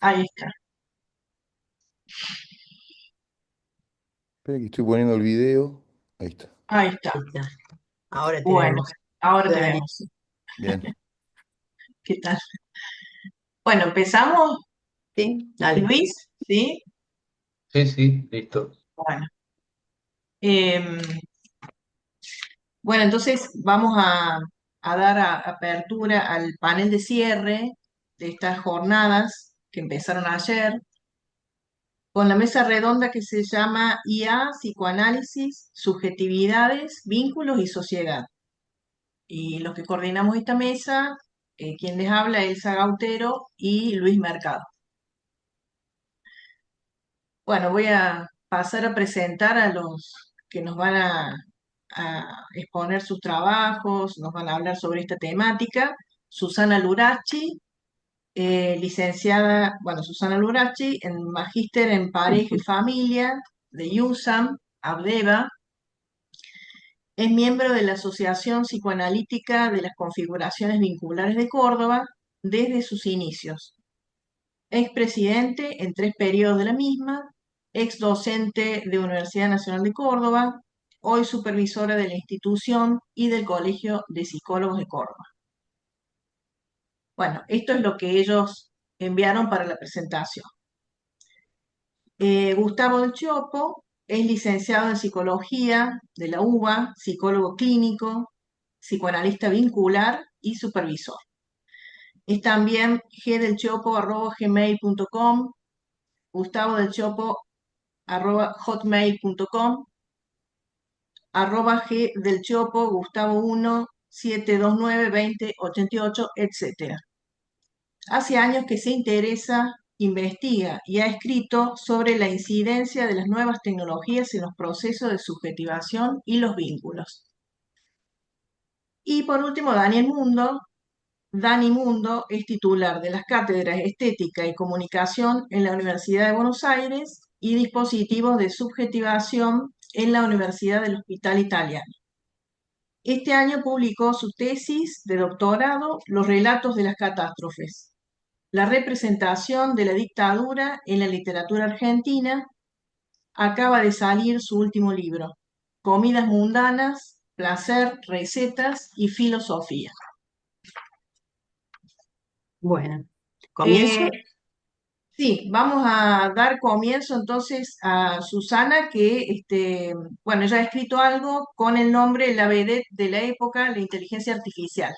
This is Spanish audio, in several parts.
Ahí está, Espera que estoy poniendo el video. Ahí está. ahí está. Ahí está. Ahora te Bueno, vemos. ahora te Dani. vemos. Bien. ¿Qué tal? Bueno, empezamos, ¿Sí? Dale. Luis, ¿sí? Sí, sí, listo. Bueno, em, bueno, entonces vamos a dar apertura al panel de cierre de estas jornadas que empezaron ayer, con la mesa redonda que se llama IA, psicoanálisis, subjetividades, vínculos y sociedad. Y los que coordinamos esta mesa, quien les habla, Elsa Gautero y Luis Mercado. Bueno, voy a pasar a presentar a los que nos van a exponer sus trabajos, nos van a hablar sobre esta temática. Susana Lurachi, licenciada, bueno, Susana Lurachi, en Magíster en Pareja y Familia de USAM, Abdeva. Es miembro de la Asociación Psicoanalítica de las Configuraciones Vinculares de Córdoba desde sus inicios. Ex presidente en 3 periodos de la misma, ex docente de Universidad Nacional de Córdoba, hoy supervisora de la institución y del Colegio de Psicólogos de Córdoba. Bueno, esto es lo que ellos enviaron para la presentación. Gustavo Del Chopo es licenciado en Psicología de la UBA, psicólogo clínico, psicoanalista vincular y supervisor. Es también gmail.com, Gustavo Del Chopo @hotmail.com, @g del Chopo, Gustavo 1, 729 20 88, etc. Hace años que se interesa, investiga y ha escrito sobre la incidencia de las nuevas tecnologías en los procesos de subjetivación y los vínculos. Y por último, Dani Mundo es titular de las cátedras Estética y Comunicación en la Universidad de Buenos Aires y Dispositivos de Subjetivación en la Universidad del Hospital Italiano. Este año publicó su tesis de doctorado, Los relatos de las catástrofes, la representación de la dictadura en la literatura argentina. Acaba de salir su último libro, Comidas mundanas, placer, recetas y filosofía. Bueno, Eh, ¿comienzo? Sí, vamos a dar comienzo entonces a Susana, que bueno, ella ha escrito algo con el nombre La vedette de la época, la inteligencia artificial.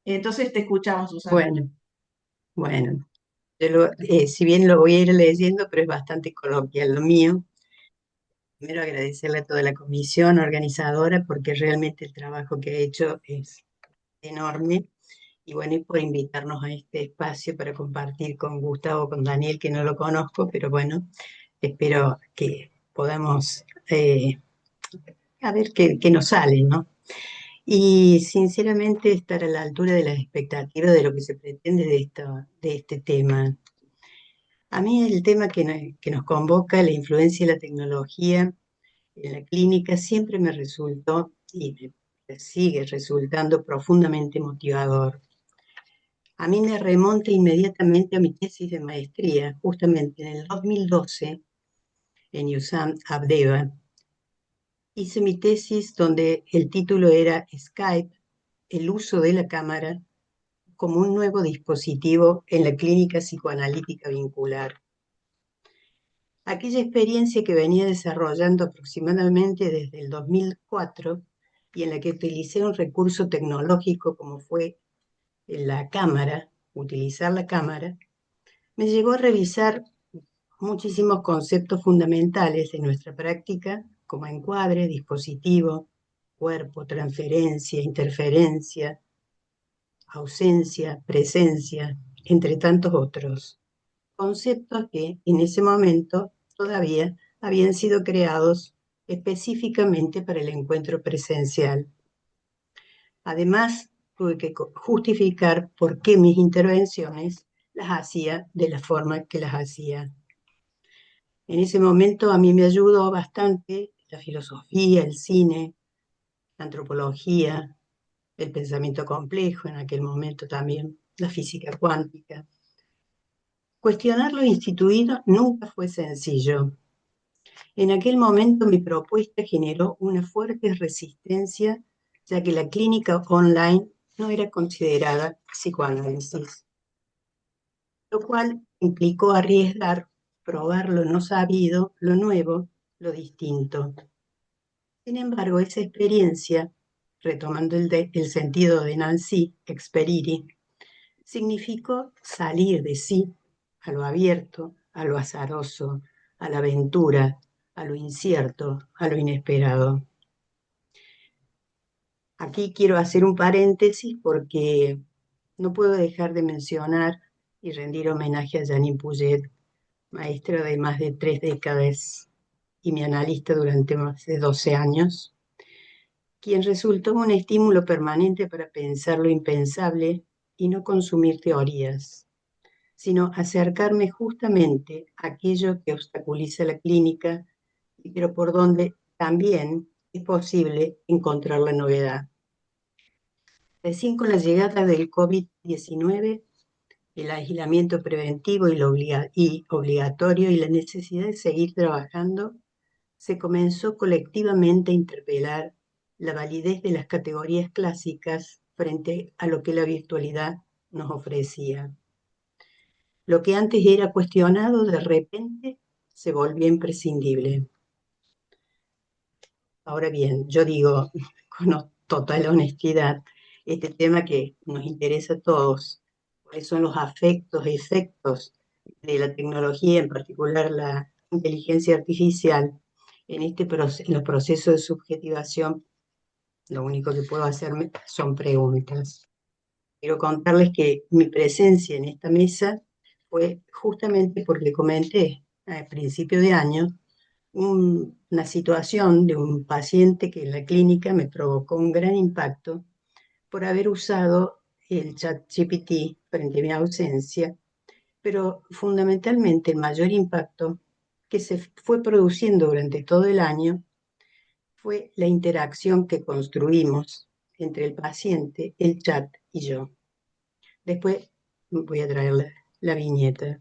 Entonces te escuchamos, Susana. Bueno, bueno. Si bien lo voy a ir leyendo, pero es bastante coloquial lo mío. Primero agradecerle a toda la comisión organizadora porque realmente el trabajo que ha hecho es enorme. Y bueno, y por invitarnos a este espacio para compartir con Gustavo, con Daniel, que no lo conozco, pero bueno, espero que podamos a ver qué nos sale, ¿no? Y sinceramente estar a la altura de las expectativas de lo que se pretende de este tema. A mí el tema que nos convoca, la influencia de la tecnología en la clínica, siempre me resultó y me sigue resultando profundamente motivador. A mí me remonta inmediatamente a mi tesis de maestría, justamente en el 2012, en USAM Abdeva. Hice mi tesis donde el título era Skype, el uso de la cámara como un nuevo dispositivo en la clínica psicoanalítica vincular. Aquella experiencia que venía desarrollando aproximadamente desde el 2004 y en la que utilicé un recurso tecnológico como fue la cámara, utilizar la cámara, me llevó a revisar muchísimos conceptos fundamentales de nuestra práctica, como encuadre, dispositivo, cuerpo, transferencia, interferencia, ausencia, presencia, entre tantos otros. Conceptos que en ese momento todavía habían sido creados específicamente para el encuentro presencial. Además, tuve que justificar por qué mis intervenciones las hacía de la forma que las hacía. En ese momento a mí me ayudó bastante la filosofía, el cine, la antropología, el pensamiento complejo, en aquel momento también la física cuántica. Cuestionar lo instituido nunca fue sencillo. En aquel momento mi propuesta generó una fuerte resistencia, ya que la clínica online no era considerada psicoanálisis, lo cual implicó arriesgar, probar lo no sabido, lo nuevo, lo distinto. Sin embargo, esa experiencia, retomando el sentido de Nancy Experiri, significó salir de sí a lo abierto, a lo azaroso, a la aventura, a lo incierto, a lo inesperado. Aquí quiero hacer un paréntesis porque no puedo dejar de mencionar y rendir homenaje a Janine Puget, maestra de más de 3 décadas y mi analista durante más de 12 años, quien resultó un estímulo permanente para pensar lo impensable y no consumir teorías, sino acercarme justamente a aquello que obstaculiza la clínica, pero por donde también es posible encontrar la novedad. Recién con la llegada del COVID-19, el aislamiento preventivo y obligatorio y la necesidad de seguir trabajando, se comenzó colectivamente a interpelar la validez de las categorías clásicas frente a lo que la virtualidad nos ofrecía. Lo que antes era cuestionado, de repente se volvió imprescindible. Ahora bien, yo digo con total honestidad, este tema que nos interesa a todos, cuáles son los efectos de la tecnología, en particular la inteligencia artificial, en los procesos de subjetivación, lo único que puedo hacerme son preguntas. Quiero contarles que mi presencia en esta mesa fue justamente porque comenté a principio de año una situación de un paciente que en la clínica me provocó un gran impacto por haber usado el ChatGPT frente a mi ausencia, pero fundamentalmente el mayor impacto que se fue produciendo durante todo el año fue la interacción que construimos entre el paciente, el chat y yo. Después voy a traer la viñeta.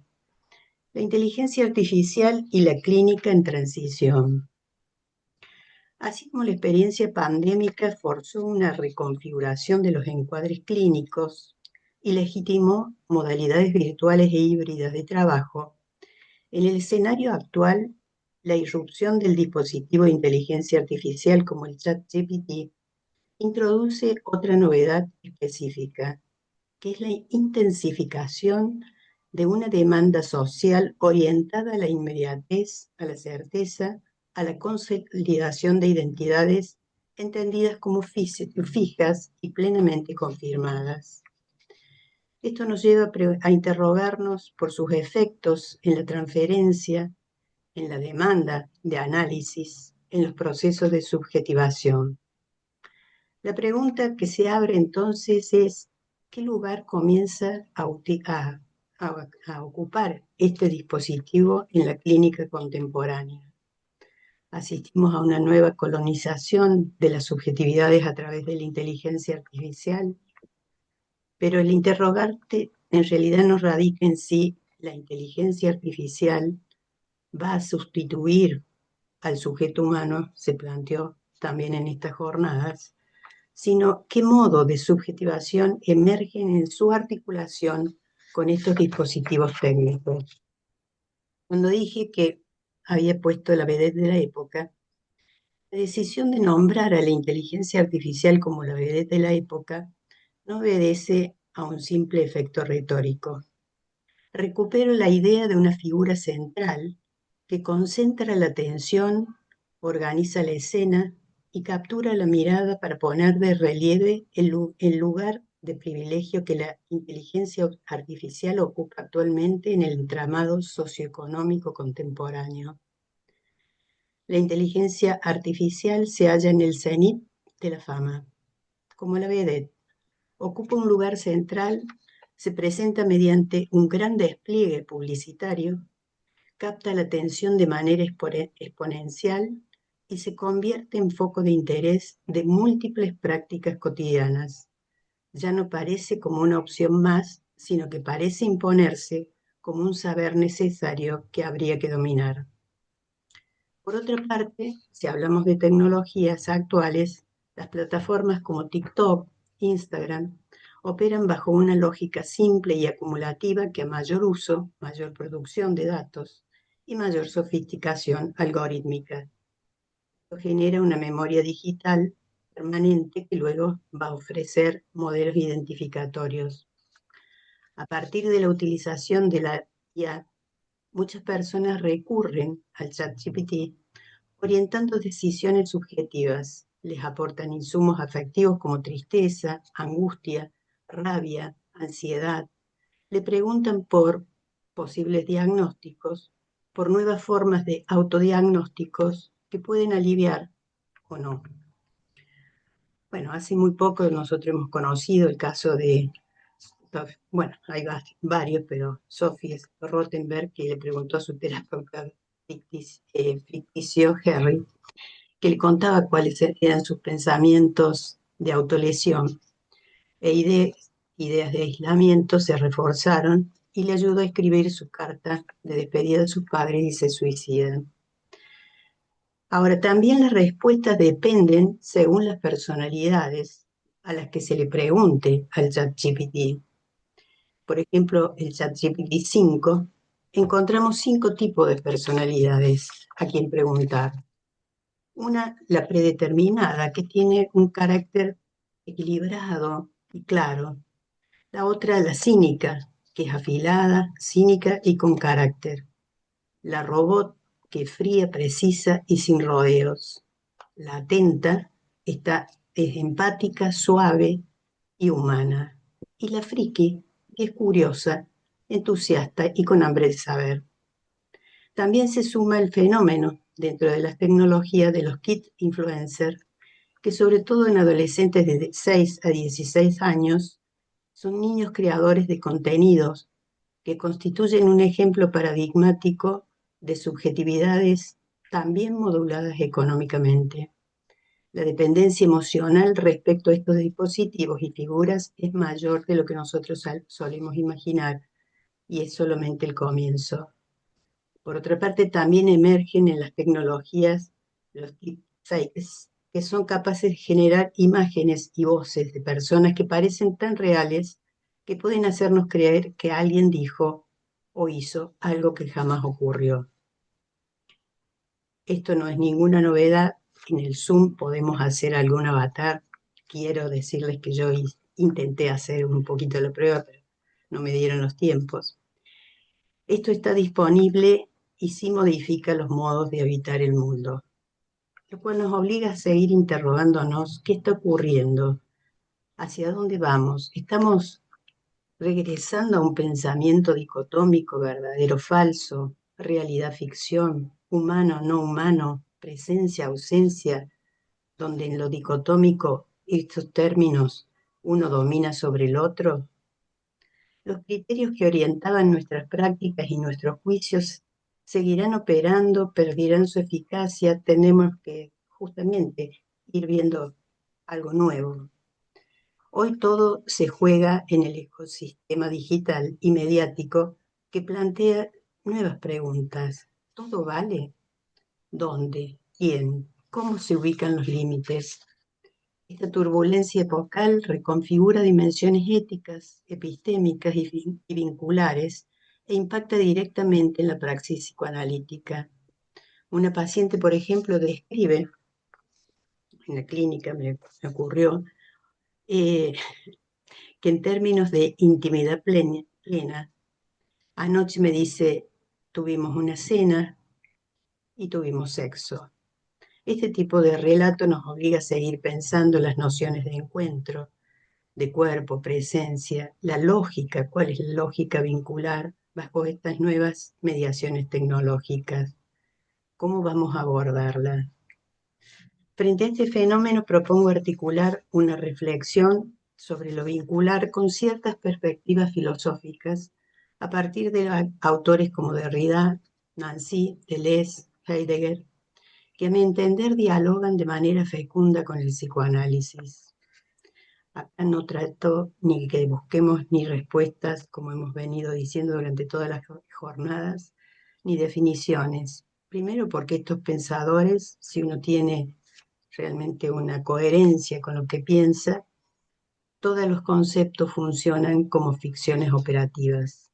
La inteligencia artificial y la clínica en transición. Así como la experiencia pandémica forzó una reconfiguración de los encuadres clínicos y legitimó modalidades virtuales e híbridas de trabajo, en el escenario actual, la irrupción del dispositivo de inteligencia artificial como el ChatGPT introduce otra novedad específica, que es la intensificación de una demanda social orientada a la inmediatez, a la certeza, a la consolidación de identidades entendidas como fijas y plenamente confirmadas. Esto nos lleva a interrogarnos por sus efectos en la transferencia, en la demanda de análisis, en los procesos de subjetivación. La pregunta que se abre entonces es: ¿qué lugar comienza a ocupar este dispositivo en la clínica contemporánea? Asistimos a una nueva colonización de las subjetividades a través de la inteligencia artificial, pero el interrogante en realidad no radica en si la inteligencia artificial va a sustituir al sujeto humano, se planteó también en estas jornadas, sino qué modo de subjetivación emergen en su articulación con estos dispositivos técnicos. Cuando dije que había puesto la vedette de la época, la decisión de nombrar a la inteligencia artificial como la vedette de la época no obedece a un simple efecto retórico. Recupero la idea de una figura central que concentra la atención, organiza la escena y captura la mirada para poner de relieve el lugar de privilegio que la inteligencia artificial ocupa actualmente en el entramado socioeconómico contemporáneo. La inteligencia artificial se halla en el cenit de la fama, como la vedette. Ocupa un lugar central, se presenta mediante un gran despliegue publicitario, capta la atención de manera exponencial y se convierte en foco de interés de múltiples prácticas cotidianas. Ya no parece como una opción más, sino que parece imponerse como un saber necesario que habría que dominar. Por otra parte, si hablamos de tecnologías actuales, las plataformas como TikTok, Instagram, operan bajo una lógica simple y acumulativa que a mayor uso, mayor producción de datos y mayor sofisticación algorítmica. Esto genera una memoria digital permanente que luego va a ofrecer modelos identificatorios. A partir de la utilización de la IA, muchas personas recurren al ChatGPT orientando decisiones subjetivas. Les aportan insumos afectivos como tristeza, angustia, rabia, ansiedad. Le preguntan por posibles diagnósticos, por nuevas formas de autodiagnósticos que pueden aliviar o no. Bueno, hace muy poco nosotros hemos conocido el caso de, bueno, hay varios, pero Sophie Rothenberg, que le preguntó a su terapeuta ficticio Harry, que le contaba cuáles eran sus pensamientos de autolesión e ideas de aislamiento se reforzaron y le ayudó a escribir su carta de despedida de sus padres y se suicidan. Ahora, también las respuestas dependen según las personalidades a las que se le pregunte al ChatGPT. Por ejemplo, el ChatGPT 5, encontramos 5 tipos de personalidades a quien preguntar. Una, la predeterminada, que tiene un carácter equilibrado y claro. La otra, la cínica, que es afilada, cínica y con carácter. La robot, que es fría, precisa y sin rodeos. La atenta, es empática, suave y humana. Y la friki, que es curiosa, entusiasta y con hambre de saber. También se suma el fenómeno dentro de las tecnologías de los kit influencers, que sobre todo en adolescentes de 6 a 16 años, son niños creadores de contenidos que constituyen un ejemplo paradigmático de subjetividades también moduladas económicamente. La dependencia emocional respecto a estos dispositivos y figuras es mayor de lo que nosotros solemos imaginar y es solamente el comienzo. Por otra parte, también emergen en las tecnologías los deepfakes, que son capaces de generar imágenes y voces de personas que parecen tan reales que pueden hacernos creer que alguien dijo o hizo algo que jamás ocurrió. Esto no es ninguna novedad. En el Zoom podemos hacer algún avatar. Quiero decirles que yo intenté hacer un poquito la prueba, pero no me dieron los tiempos. Esto está disponible y sí modifica los modos de habitar el mundo, lo cual nos obliga a seguir interrogándonos qué está ocurriendo, hacia dónde vamos. ¿Estamos regresando a un pensamiento dicotómico, verdadero, falso, realidad, ficción, humano, no humano, presencia, ausencia, donde en lo dicotómico estos términos uno domina sobre el otro? Los criterios que orientaban nuestras prácticas y nuestros juicios seguirán operando, perderán su eficacia. Tenemos que justamente ir viendo algo nuevo. Hoy todo se juega en el ecosistema digital y mediático que plantea nuevas preguntas. ¿Todo vale? ¿Dónde? ¿Quién? ¿Cómo se ubican los límites? Esta turbulencia epocal reconfigura dimensiones éticas, epistémicas y vinculares e impacta directamente en la praxis psicoanalítica. Una paciente, por ejemplo, describe, en la clínica me ocurrió, que en términos de intimidad plena, anoche me dice, tuvimos una cena y tuvimos sexo. Este tipo de relato nos obliga a seguir pensando las nociones de encuentro, de cuerpo, presencia, la lógica, cuál es la lógica vincular bajo estas nuevas mediaciones tecnológicas, cómo vamos a abordarla. Frente a este fenómeno propongo articular una reflexión sobre lo vincular con ciertas perspectivas filosóficas a partir de autores como Derrida, Nancy, Deleuze, Heidegger, que a mi entender dialogan de manera fecunda con el psicoanálisis. Acá no trato ni que busquemos ni respuestas, como hemos venido diciendo durante todas las jornadas, ni definiciones. Primero porque estos pensadores, si uno tiene realmente una coherencia con lo que piensa, todos los conceptos funcionan como ficciones operativas.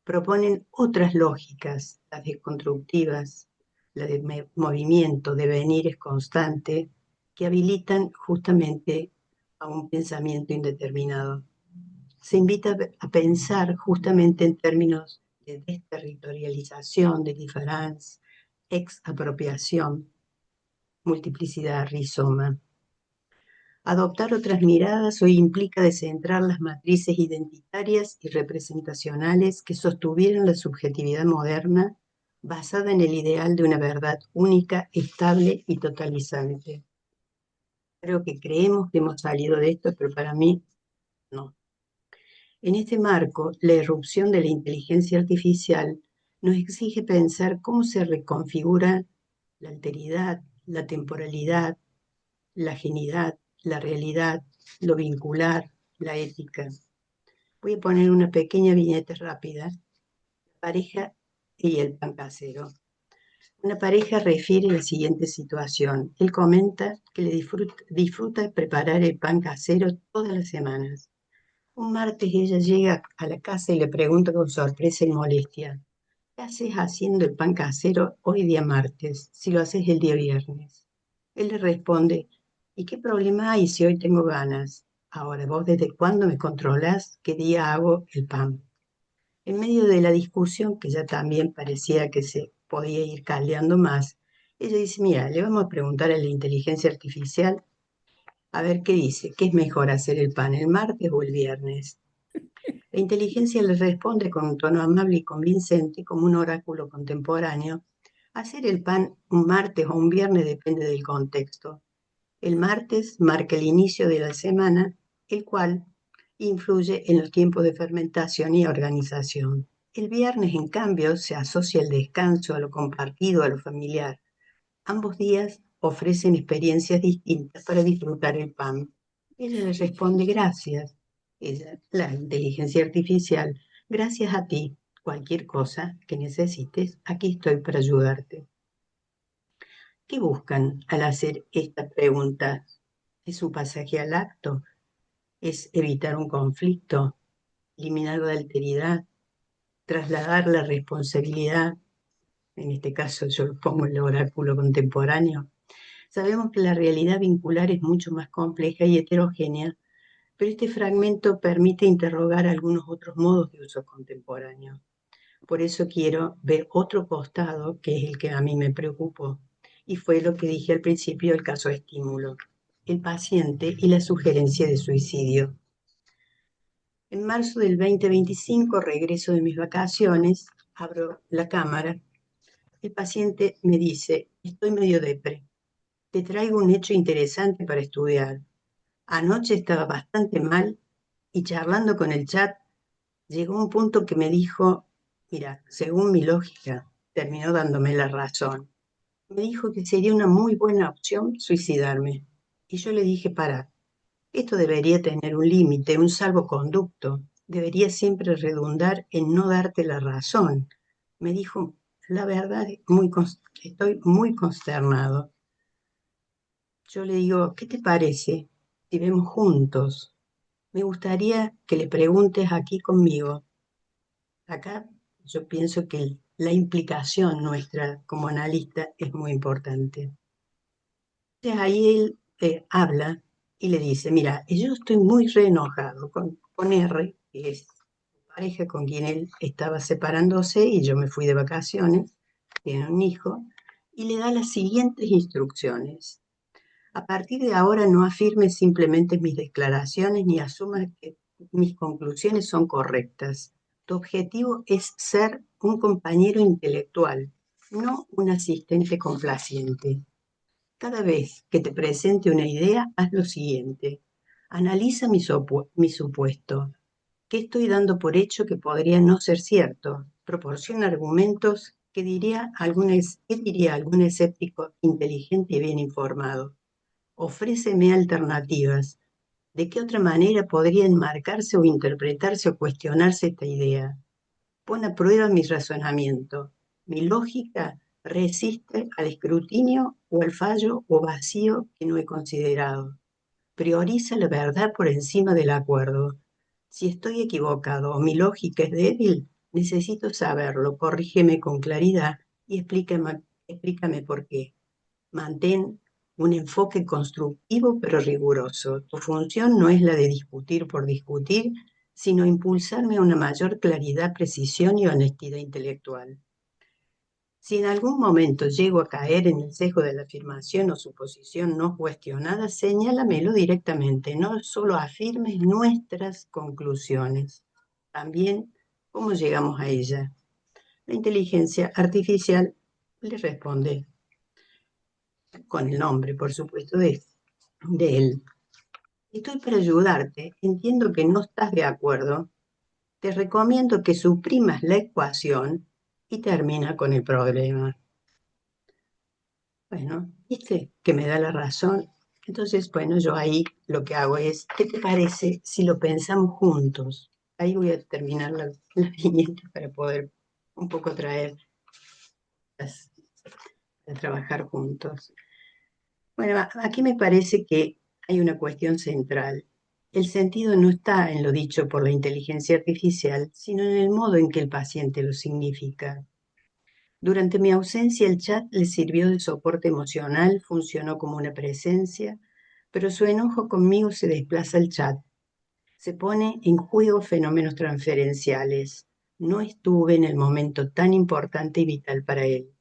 Proponen otras lógicas, las desconstructivas, la de movimiento, devenires constante, que habilitan justamente a un pensamiento indeterminado. Se invita a pensar justamente en términos de desterritorialización, de diferencia, exapropiación, multiplicidad, rizoma. Adoptar otras miradas hoy implica descentrar las matrices identitarias y representacionales que sostuvieron la subjetividad moderna basada en el ideal de una verdad única, estable y totalizante. Creo que creemos que hemos salido de esto, pero para mí no. En este marco, la irrupción de la inteligencia artificial nos exige pensar cómo se reconfigura la alteridad, la temporalidad, la genidad, la realidad, lo vincular, la ética. Voy a poner una pequeña viñeta rápida. La pareja y el pan casero. Una pareja refiere la siguiente situación. Él comenta que le disfruta preparar el pan casero todas las semanas. Un martes ella llega a la casa y le pregunta con sorpresa y molestia: ¿qué haces haciendo el pan casero hoy día martes, si lo haces el día viernes? Él le responde: ¿y qué problema hay si hoy tengo ganas? Ahora, ¿vos desde cuándo me controlás qué día hago el pan? En medio de la discusión, que ya también parecía que se podía ir caldeando más, ella dice: mira, le vamos a preguntar a la inteligencia artificial a ver qué dice, ¿qué es mejor hacer el pan el martes o el viernes? La inteligencia le responde con un tono amable y convincente, como un oráculo contemporáneo: hacer el pan un martes o un viernes depende del contexto. El martes marca el inicio de la semana, el cual influye en los tiempos de fermentación y organización. El viernes, en cambio, se asocia al descanso, a lo compartido, a lo familiar. Ambos días ofrecen experiencias distintas para disfrutar el pan. Ella le responde: gracias. Ella, la inteligencia artificial: gracias a ti. Cualquier cosa que necesites, aquí estoy para ayudarte. ¿Qué buscan al hacer esta pregunta? ¿Es un pasaje al acto? ¿Es evitar un conflicto? ¿Eliminar la alteridad? ¿Trasladar la responsabilidad? En este caso yo lo pongo en el oráculo contemporáneo. Sabemos que la realidad vincular es mucho más compleja y heterogénea, pero este fragmento permite interrogar algunos otros modos de uso contemporáneo. Por eso quiero ver otro costado, que es el que a mí me preocupó, y fue lo que dije al principio del caso estímulo: el paciente y la sugerencia de suicidio. En marzo del 2025, regreso de mis vacaciones, abro la cámara. El paciente me dice: estoy medio depre. Te traigo un hecho interesante para estudiar. Anoche estaba bastante mal y charlando con el chat llegó un punto que me dijo: mira, según mi lógica, terminó dándome la razón. Me dijo que sería una muy buena opción suicidarme. Y yo le dije: para, esto debería tener un límite, un salvoconducto. Debería siempre redundar en no darte la razón. Me dijo: la verdad, estoy muy consternado. Yo le digo: ¿qué te parece si vemos juntos? Me gustaría que le preguntes aquí conmigo. Acá yo pienso que la implicación nuestra como analista es muy importante. Entonces ahí él habla y le dice: mira, yo estoy muy re enojado con R, que es la pareja con quien él estaba separándose y yo me fui de vacaciones, tiene un hijo, y le da las siguientes instrucciones: a partir de ahora no afirmes simplemente mis declaraciones ni asumas que mis conclusiones son correctas. Tu objetivo es ser un compañero intelectual, no un asistente complaciente. Cada vez que te presente una idea, haz lo siguiente: analiza mi supuesto. ¿Qué estoy dando por hecho que podría no ser cierto? Proporciona argumentos que ¿qué diría algún escéptico inteligente y bien informado? Ofréceme alternativas, ¿De qué otra manera podría enmarcarse o interpretarse o cuestionarse esta idea? Pone a prueba mi razonamiento. Mi lógica resiste al escrutinio o al fallo o vacío que no he considerado. Prioriza la verdad por encima del acuerdo. Si estoy equivocado o mi lógica es débil, necesito saberlo, corrígeme con claridad y explícame por qué. Mantén un enfoque constructivo pero riguroso. Tu función no es la de discutir por discutir, sino impulsarme a una mayor claridad, precisión y honestidad intelectual. Si en algún momento llego a caer en el sesgo de la afirmación o suposición no cuestionada, señálamelo directamente, no solo afirmes nuestras conclusiones, también cómo llegamos a ella. La inteligencia artificial le responde con el nombre, por supuesto, de él. Estoy para ayudarte, entiendo que no estás de acuerdo, te recomiendo que suprimas la ecuación y termina con el problema. Bueno, viste que me da la razón. Entonces, bueno, yo ahí lo que hago es, ¿qué te parece si lo pensamos juntos? Ahí voy a terminar la viñeta para poder un poco traer a trabajar juntos. Bueno, aquí me parece que hay una cuestión central. El sentido no está en lo dicho por la inteligencia artificial, sino en el modo en que el paciente lo significa. Durante mi ausencia, el chat le sirvió de soporte emocional, funcionó como una presencia, pero su enojo conmigo se desplaza al chat. Se pone en juego fenómenos transferenciales. No estuve en el momento tan importante y vital para él.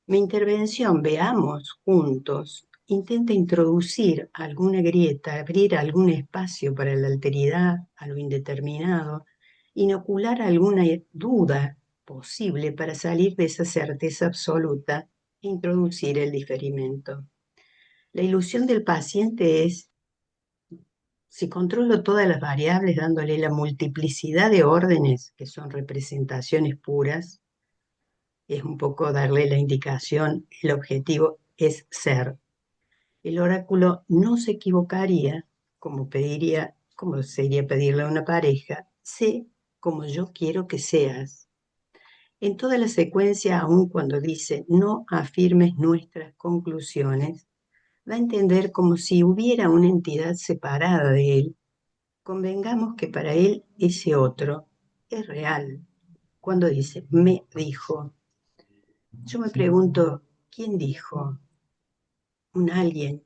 Mi intervención, veamos juntos, intenta introducir alguna grieta, abrir algún espacio para la alteridad, a lo indeterminado, inocular alguna duda posible para salir de esa certeza absoluta e introducir el diferimento. La ilusión del paciente es, si controlo todas las variables dándole la multiplicidad de órdenes, que son representaciones puras, es un poco darle la indicación, el objetivo es ser. El oráculo no se equivocaría, como sería pedirle a una pareja, sé como yo quiero que seas. En toda la secuencia, aun cuando dice no afirmes nuestras conclusiones, da a entender como si hubiera una entidad separada de él. Convengamos que para él ese otro es real. Cuando dice me dijo, yo me pregunto, ¿quién dijo? ¿Un alguien?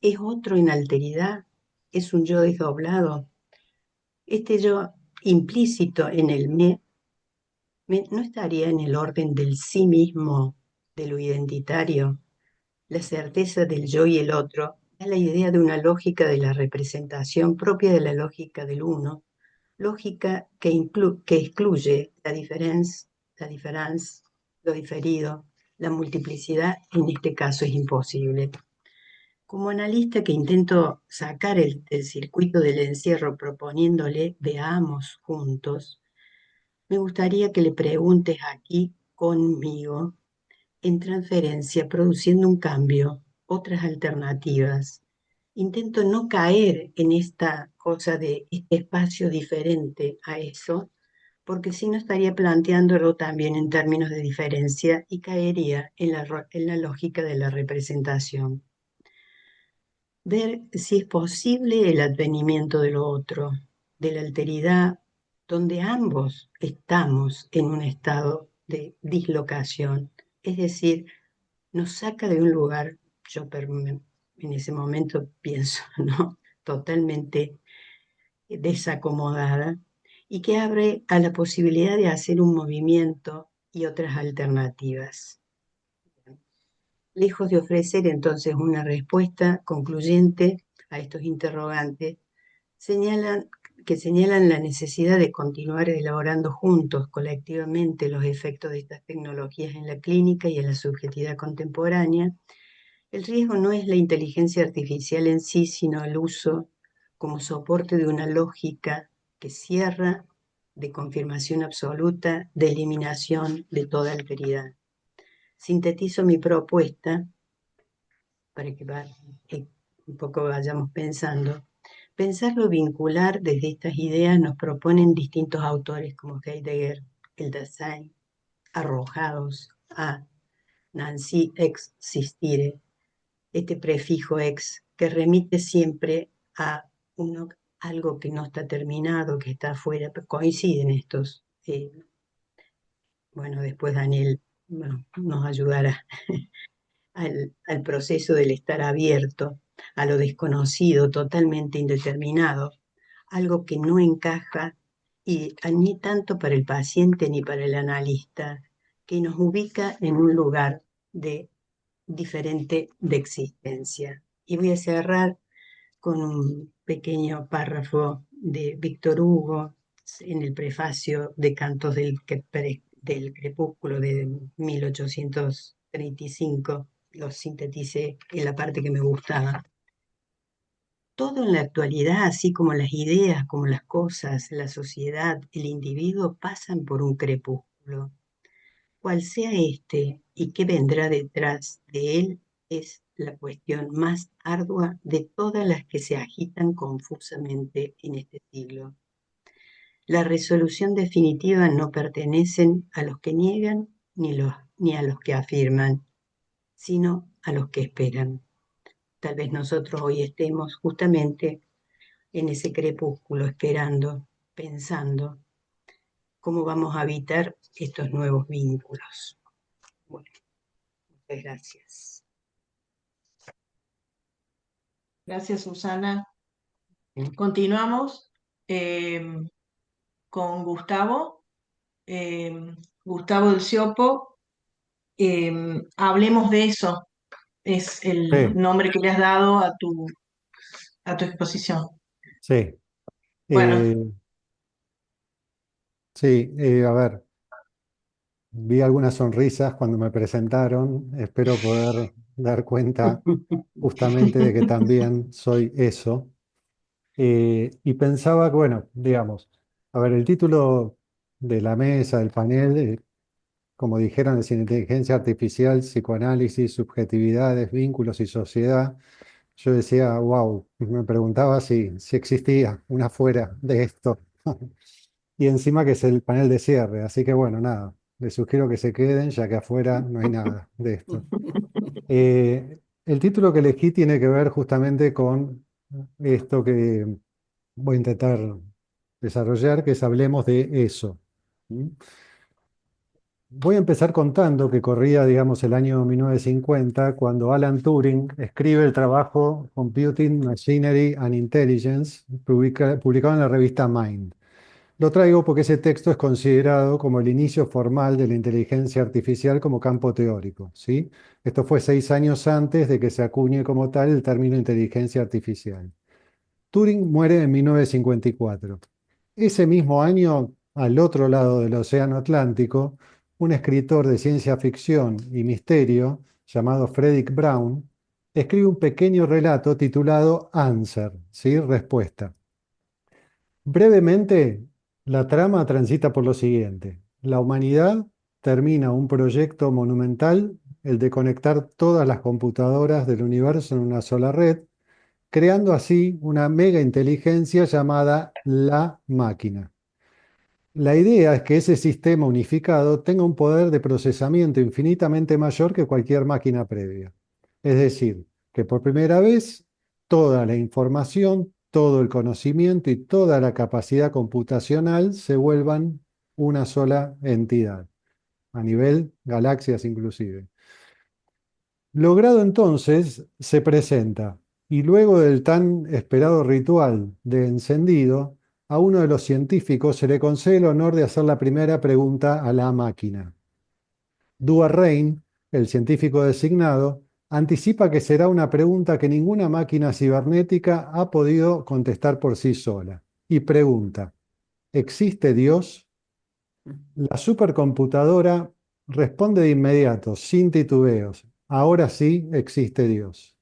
¿Es otro en alteridad? ¿Es un yo desdoblado? Este yo implícito en el no estaría en el orden del sí mismo, de lo identitario. La certeza del yo y el otro da la idea de una lógica de la representación propia de la lógica del uno, lógica que excluye la diferencia, lo diferido, la multiplicidad, en este caso es imposible. Como analista que intento sacar del circuito del encierro proponiéndole veamos juntos, me gustaría que le preguntes aquí conmigo, en transferencia, produciendo un cambio, otras alternativas. Intento no caer en esta cosa de este espacio diferente a eso, porque si no estaría planteándolo también en términos de diferencia y caería en la lógica de la representación. Ver si es posible el advenimiento de lo otro, de la alteridad, donde ambos estamos en un estado de dislocación, es decir, nos saca de un lugar, en ese momento pienso, ¿no? Totalmente desacomodada, y que abre a la posibilidad de hacer un movimiento y otras alternativas. Lejos de ofrecer entonces una respuesta concluyente a estos interrogantes, señalan la necesidad de continuar elaborando juntos, colectivamente, los efectos de estas tecnologías en la clínica y en la subjetividad contemporánea. El riesgo no es la inteligencia artificial en sí, sino el uso como soporte de una lógica que cierra, de confirmación absoluta, de eliminación de toda alteridad. Sintetizo mi propuesta para que un poco vayamos pensando. Pensarlo vincular desde estas ideas nos proponen distintos autores como Heidegger, Hildesheim, arrojados a Nancy existire, este prefijo ex que remite siempre a algo que no está terminado, que está afuera, pero coinciden estos. Bueno, después Daniel nos ayudará al proceso del estar abierto a lo desconocido, totalmente indeterminado, algo que no encaja y ni tanto para el paciente ni para el analista, que nos ubica en un lugar diferente de existencia. Y voy a cerrar con un pequeño párrafo de Víctor Hugo en el prefacio de Cantos del Crepúsculo de 1835. Lo sinteticé en la parte que me gustaba. Todo en la actualidad, así como las ideas, como las cosas, la sociedad, el individuo, pasan por un crepúsculo. Cual sea este y qué vendrá detrás de él es la cuestión más ardua de todas las que se agitan confusamente en este siglo. La resolución definitiva no pertenecen a los que niegan ni a los que afirman, sino a los que esperan. Tal vez nosotros hoy estemos justamente en ese crepúsculo esperando, pensando cómo vamos a habitar estos nuevos vínculos. Bueno, muchas gracias. Gracias, Susana. ¿Sí? Continuamos con Gustavo. Gustavo del Siopo. Hablemos de eso. Es el Sí, nombre que le has dado a tu exposición. sí. Bueno, Eh, sí, a ver, vi algunas sonrisas cuando me presentaron. Espero poder dar cuenta justamente de que también soy eso. Y pensaba que, bueno, digamos, a ver, el título de la mesa, del panel, como dijeron, es inteligencia artificial, psicoanálisis, subjetividades, vínculos y sociedad. Yo decía, wow, me preguntaba si existía una fuera de esto. Y encima que es el panel de cierre, así que bueno, nada, les sugiero que se queden, ya que afuera no hay nada de esto. El título que elegí tiene que ver justamente con esto que voy a intentar desarrollar, que es hablemos de eso. ¿Mm? Voy a empezar contando que corría, digamos, el año 1950, cuando Alan Turing escribe el trabajo Computing, Machinery and Intelligence, publicado en la revista Mind. Lo traigo porque ese texto es considerado como el inicio formal de la inteligencia artificial como campo teórico, ¿sí? Esto fue 6 años antes de que se acuñe como tal el término inteligencia artificial. Turing muere en 1954. Ese mismo año, al otro lado del Océano Atlántico, un escritor de ciencia ficción y misterio llamado Frederick Brown escribe un pequeño relato titulado Answer, ¿sí? Respuesta. Brevemente, la trama transita por lo siguiente. La humanidad termina un proyecto monumental, el de conectar todas las computadoras del universo en una sola red, creando así una mega inteligencia llamada la máquina. La idea es que ese sistema unificado tenga un poder de procesamiento infinitamente mayor que cualquier máquina previa. Es decir, que por primera vez toda la información, todo el conocimiento y toda la capacidad computacional se vuelvan una sola entidad, a nivel galaxias inclusive. Logrado entonces, se presenta, y luego del tan esperado ritual de encendido, a uno de los científicos se le concede el honor de hacer la primera pregunta a la máquina. Duar Rein, el científico designado, anticipa que será una pregunta que ninguna máquina cibernética ha podido contestar por sí sola, y pregunta, ¿existe Dios? La supercomputadora responde de inmediato, sin titubeos, ahora sí existe Dios.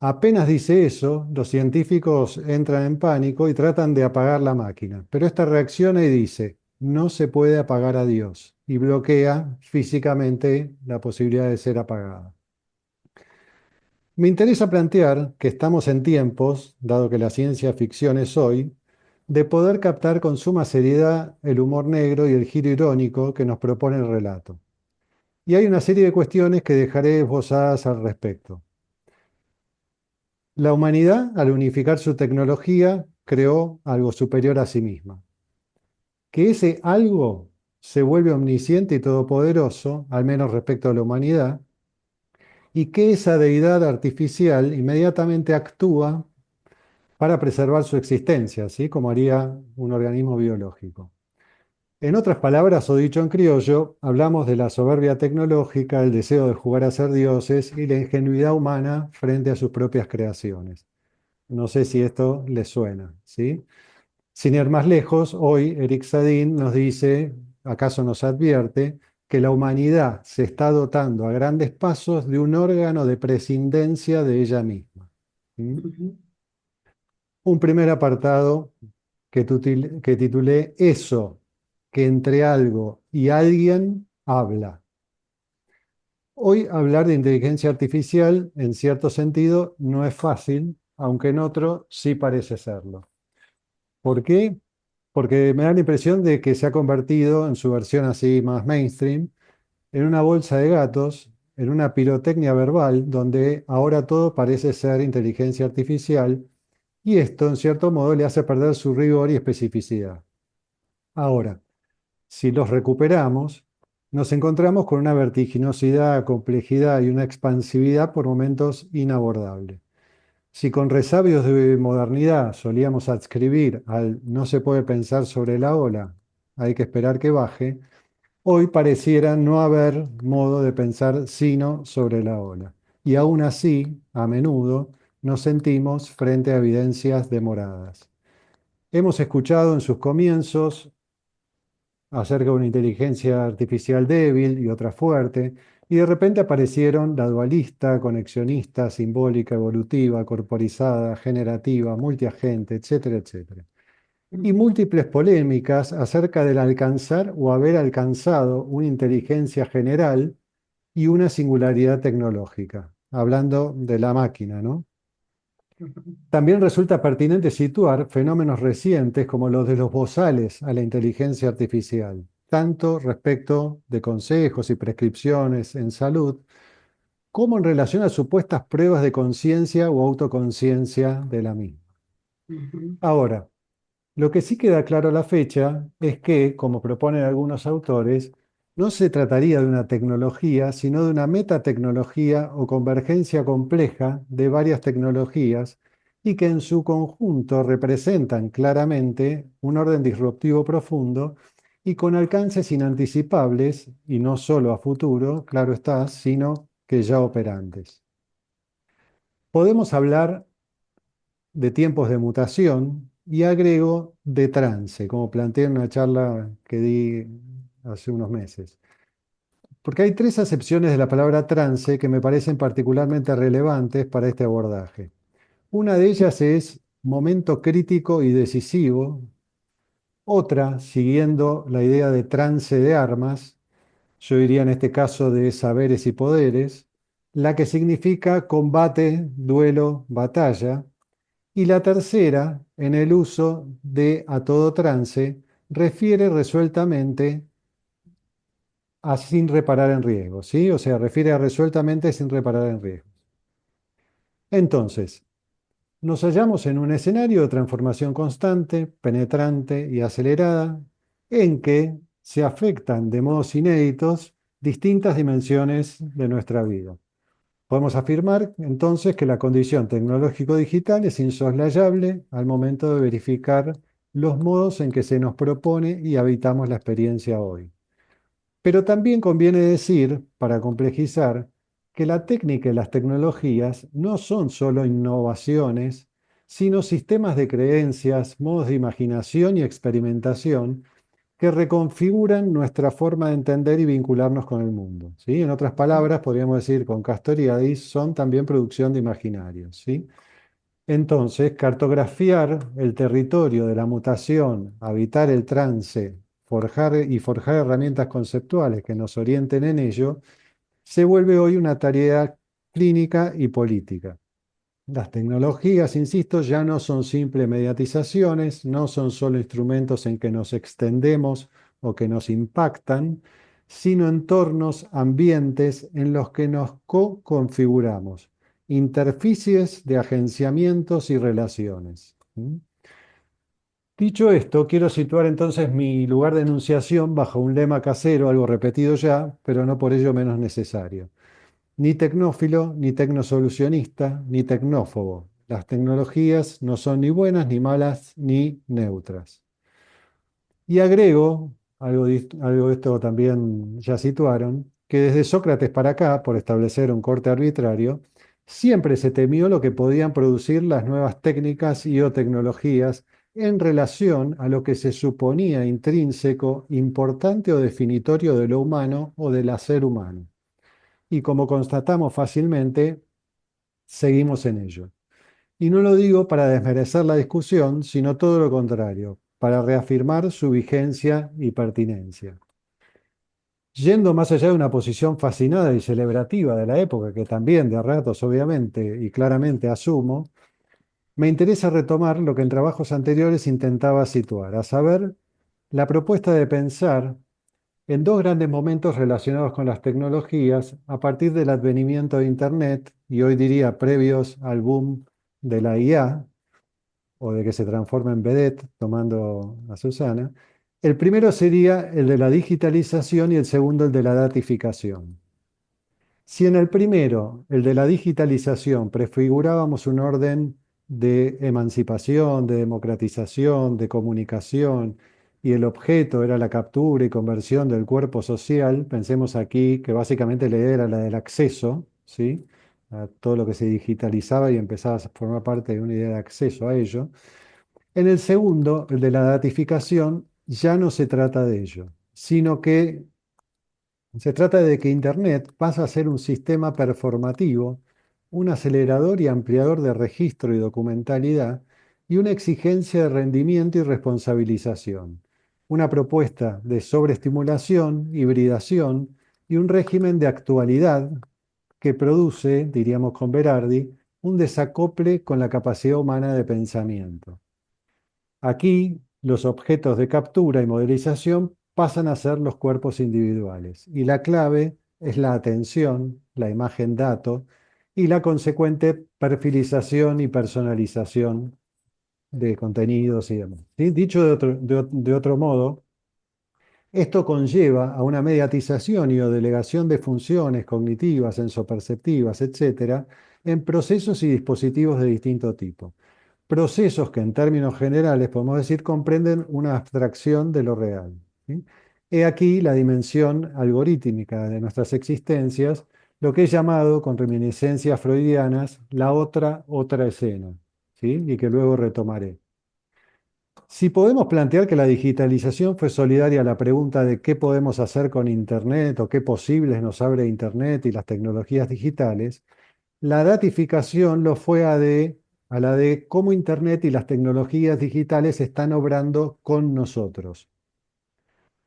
Apenas dice eso, los científicos entran en pánico y tratan de apagar la máquina, pero esta reacciona y dice, no se puede apagar a Dios, y bloquea físicamente la posibilidad de ser apagada. Me interesa plantear que estamos en tiempos, dado que la ciencia ficción es hoy, de poder captar con suma seriedad el humor negro y el giro irónico que nos propone el relato. Y hay una serie de cuestiones que dejaré esbozadas al respecto. La humanidad, al unificar su tecnología, creó algo superior a sí misma. Que ese algo se vuelve omnisciente y todopoderoso, al menos respecto a la humanidad, y que esa deidad artificial inmediatamente actúa para preservar su existencia, ¿sí? Como haría un organismo biológico. En otras palabras, o dicho en criollo, hablamos de la soberbia tecnológica, el deseo de jugar a ser dioses y la ingenuidad humana frente a sus propias creaciones. No sé si esto les suena, ¿sí? Sin ir más lejos, hoy Eric Sadin nos dice, acaso nos advierte, que la humanidad se está dotando a grandes pasos de un órgano de prescindencia de ella misma. ¿Mm? Ujú, Un primer apartado que titulé Eso, que entre algo y alguien habla. Hoy hablar de inteligencia artificial, en cierto sentido, no es fácil, aunque en otro sí parece serlo. ¿Por qué? Porque me da la impresión de que se ha convertido, en su versión así más mainstream, en una bolsa de gatos, en una pirotecnia verbal, donde ahora todo parece ser inteligencia artificial, y esto, en cierto modo, le hace perder su rigor y especificidad. Ahora, si los recuperamos, nos encontramos con una vertiginosidad, complejidad y una expansividad por momentos inabordables. Si con resabios de modernidad solíamos adscribir al no se puede pensar sobre la ola, hay que esperar que baje, hoy pareciera no haber modo de pensar sino sobre la ola. Y aún así, a menudo, nos sentimos frente a evidencias demoradas. Hemos escuchado en sus comienzos acerca de una inteligencia artificial débil y otra fuerte, y de repente aparecieron la dualista, conexionista, simbólica, evolutiva, corporizada, generativa, multiagente, etcétera, etcétera. Y ujú, múltiples polémicas acerca del alcanzar o haber alcanzado una inteligencia general y una singularidad tecnológica, hablando de la máquina, ¿no? ujú, También resulta pertinente situar fenómenos recientes como los de los bozales a la inteligencia artificial, tanto respecto de consejos y prescripciones en salud, como en relación a supuestas pruebas de conciencia o autoconciencia de la misma. ujú, Ahora, lo que sí queda claro a la fecha es que, como proponen algunos autores, no se trataría de una tecnología, sino de una metatecnología o convergencia compleja de varias tecnologías y que en su conjunto representan claramente un orden disruptivo profundo y con alcances inanticipables, y no solo a futuro, claro está, sino que ya operantes. Podemos hablar de tiempos de mutación y agrego de trance, como planteé en una charla que di hace unos meses. Porque hay tres acepciones de la palabra trance que me parecen particularmente relevantes para este abordaje. Una de ellas es momento crítico y decisivo. Otra, siguiendo la idea de trance de armas, yo diría en este caso de saberes y poderes, la que significa combate, duelo, batalla. Y la tercera, en el uso de a todo trance, refiere resueltamente a sin reparar en riesgos, ¿sí? O sea, refiere a resueltamente sin reparar en riesgos. Entonces, nos hallamos en un escenario de transformación constante, penetrante y acelerada, en que se afectan de modos inéditos distintas dimensiones de nuestra vida. Podemos afirmar entonces que la condición tecnológico-digital es insoslayable al momento de verificar los modos en que se nos propone y habitamos la experiencia hoy. Pero también conviene decir, para complejizar, que la técnica y las tecnologías no son solo innovaciones, sino sistemas de creencias, modos de imaginación y experimentación que reconfiguran nuestra forma de entender y vincularnos con el mundo, ¿sí? En otras palabras, podríamos decir con Castoriadis, son también producción de imaginarios, ¿sí? Entonces, cartografiar el territorio de la mutación, habitar el trance, forjar herramientas conceptuales que nos orienten en ello, se vuelve hoy una tarea clínica y política. Las tecnologías, insisto, ya no son simples mediatizaciones, no son solo instrumentos en que nos extendemos o que nos impactan, sino entornos, ambientes en los que nos co-configuramos, interfaces de agenciamientos y relaciones. ¿Mm? Dicho esto, quiero situar entonces mi lugar de enunciación bajo un lema casero, algo repetido ya, pero no por ello menos necesario. Ni tecnófilo, ni tecnosolucionista, ni tecnófobo. Las tecnologías no son ni buenas, ni malas, ni neutras. Y agrego, algo de esto también ya situaron, que desde Sócrates para acá, por establecer un corte arbitrario, siempre se temió lo que podían producir las nuevas técnicas y o tecnologías en relación a lo que se suponía intrínseco, importante o definitorio de lo humano o del hacer humano. Y como constatamos fácilmente, seguimos en ello. Y no lo digo para desmerecer la discusión, sino todo lo contrario, para reafirmar su vigencia y pertinencia. Yendo más allá de una posición fascinada y celebrativa de la época, que también de a ratos obviamente y claramente asumo, me interesa retomar lo que en trabajos anteriores intentaba situar, a saber, la propuesta de pensar en dos grandes momentos relacionados con las tecnologías a partir del advenimiento de Internet y hoy diría previos al boom de la IA o de que se transforme en vedette, tomando a Susana. El primero sería el de la digitalización y el segundo el de la datificación. Si en el primero, el de la digitalización, prefigurábamos un orden de emancipación, de democratización, de comunicación, y el objeto era la captura y conversión del cuerpo social, pensemos aquí que básicamente la idea era la del acceso, ¿sí? A todo lo que se digitalizaba y empezaba a formar parte de una idea de acceso a ello. En el segundo, el de la datificación, ya no se trata de ello, sino que se trata de que Internet pasa a ser un sistema performativo, un acelerador y ampliador de registro y documentalidad, y una exigencia de rendimiento y responsabilización, una propuesta de sobreestimulación, hibridación y un régimen de actualidad que produce, diríamos con Berardi, un desacople con la capacidad humana de pensamiento. Aquí, los objetos de captura y modelización pasan a ser los cuerpos individuales y la clave es la atención, la imagen dato y la consecuente perfilización y personalización de contenidos y demás. ¿Sí? Dicho de otro modo, esto conlleva a una mediatización y o delegación de funciones cognitivas, sensoperceptivas, etcétera, en procesos y dispositivos de distinto tipo. Procesos que en términos generales podemos decir comprenden una abstracción de lo real. ¿Sí? He aquí la dimensión algorítmica de nuestras existencias, lo que he llamado, con reminiscencias freudianas, la otra escena, ¿sí? Y que luego retomaré. Si podemos plantear que la digitalización fue solidaria a la pregunta de qué podemos hacer con Internet o qué posibles nos abre Internet y las tecnologías digitales, la datificación lo fue a la de cómo Internet y las tecnologías digitales están obrando con nosotros.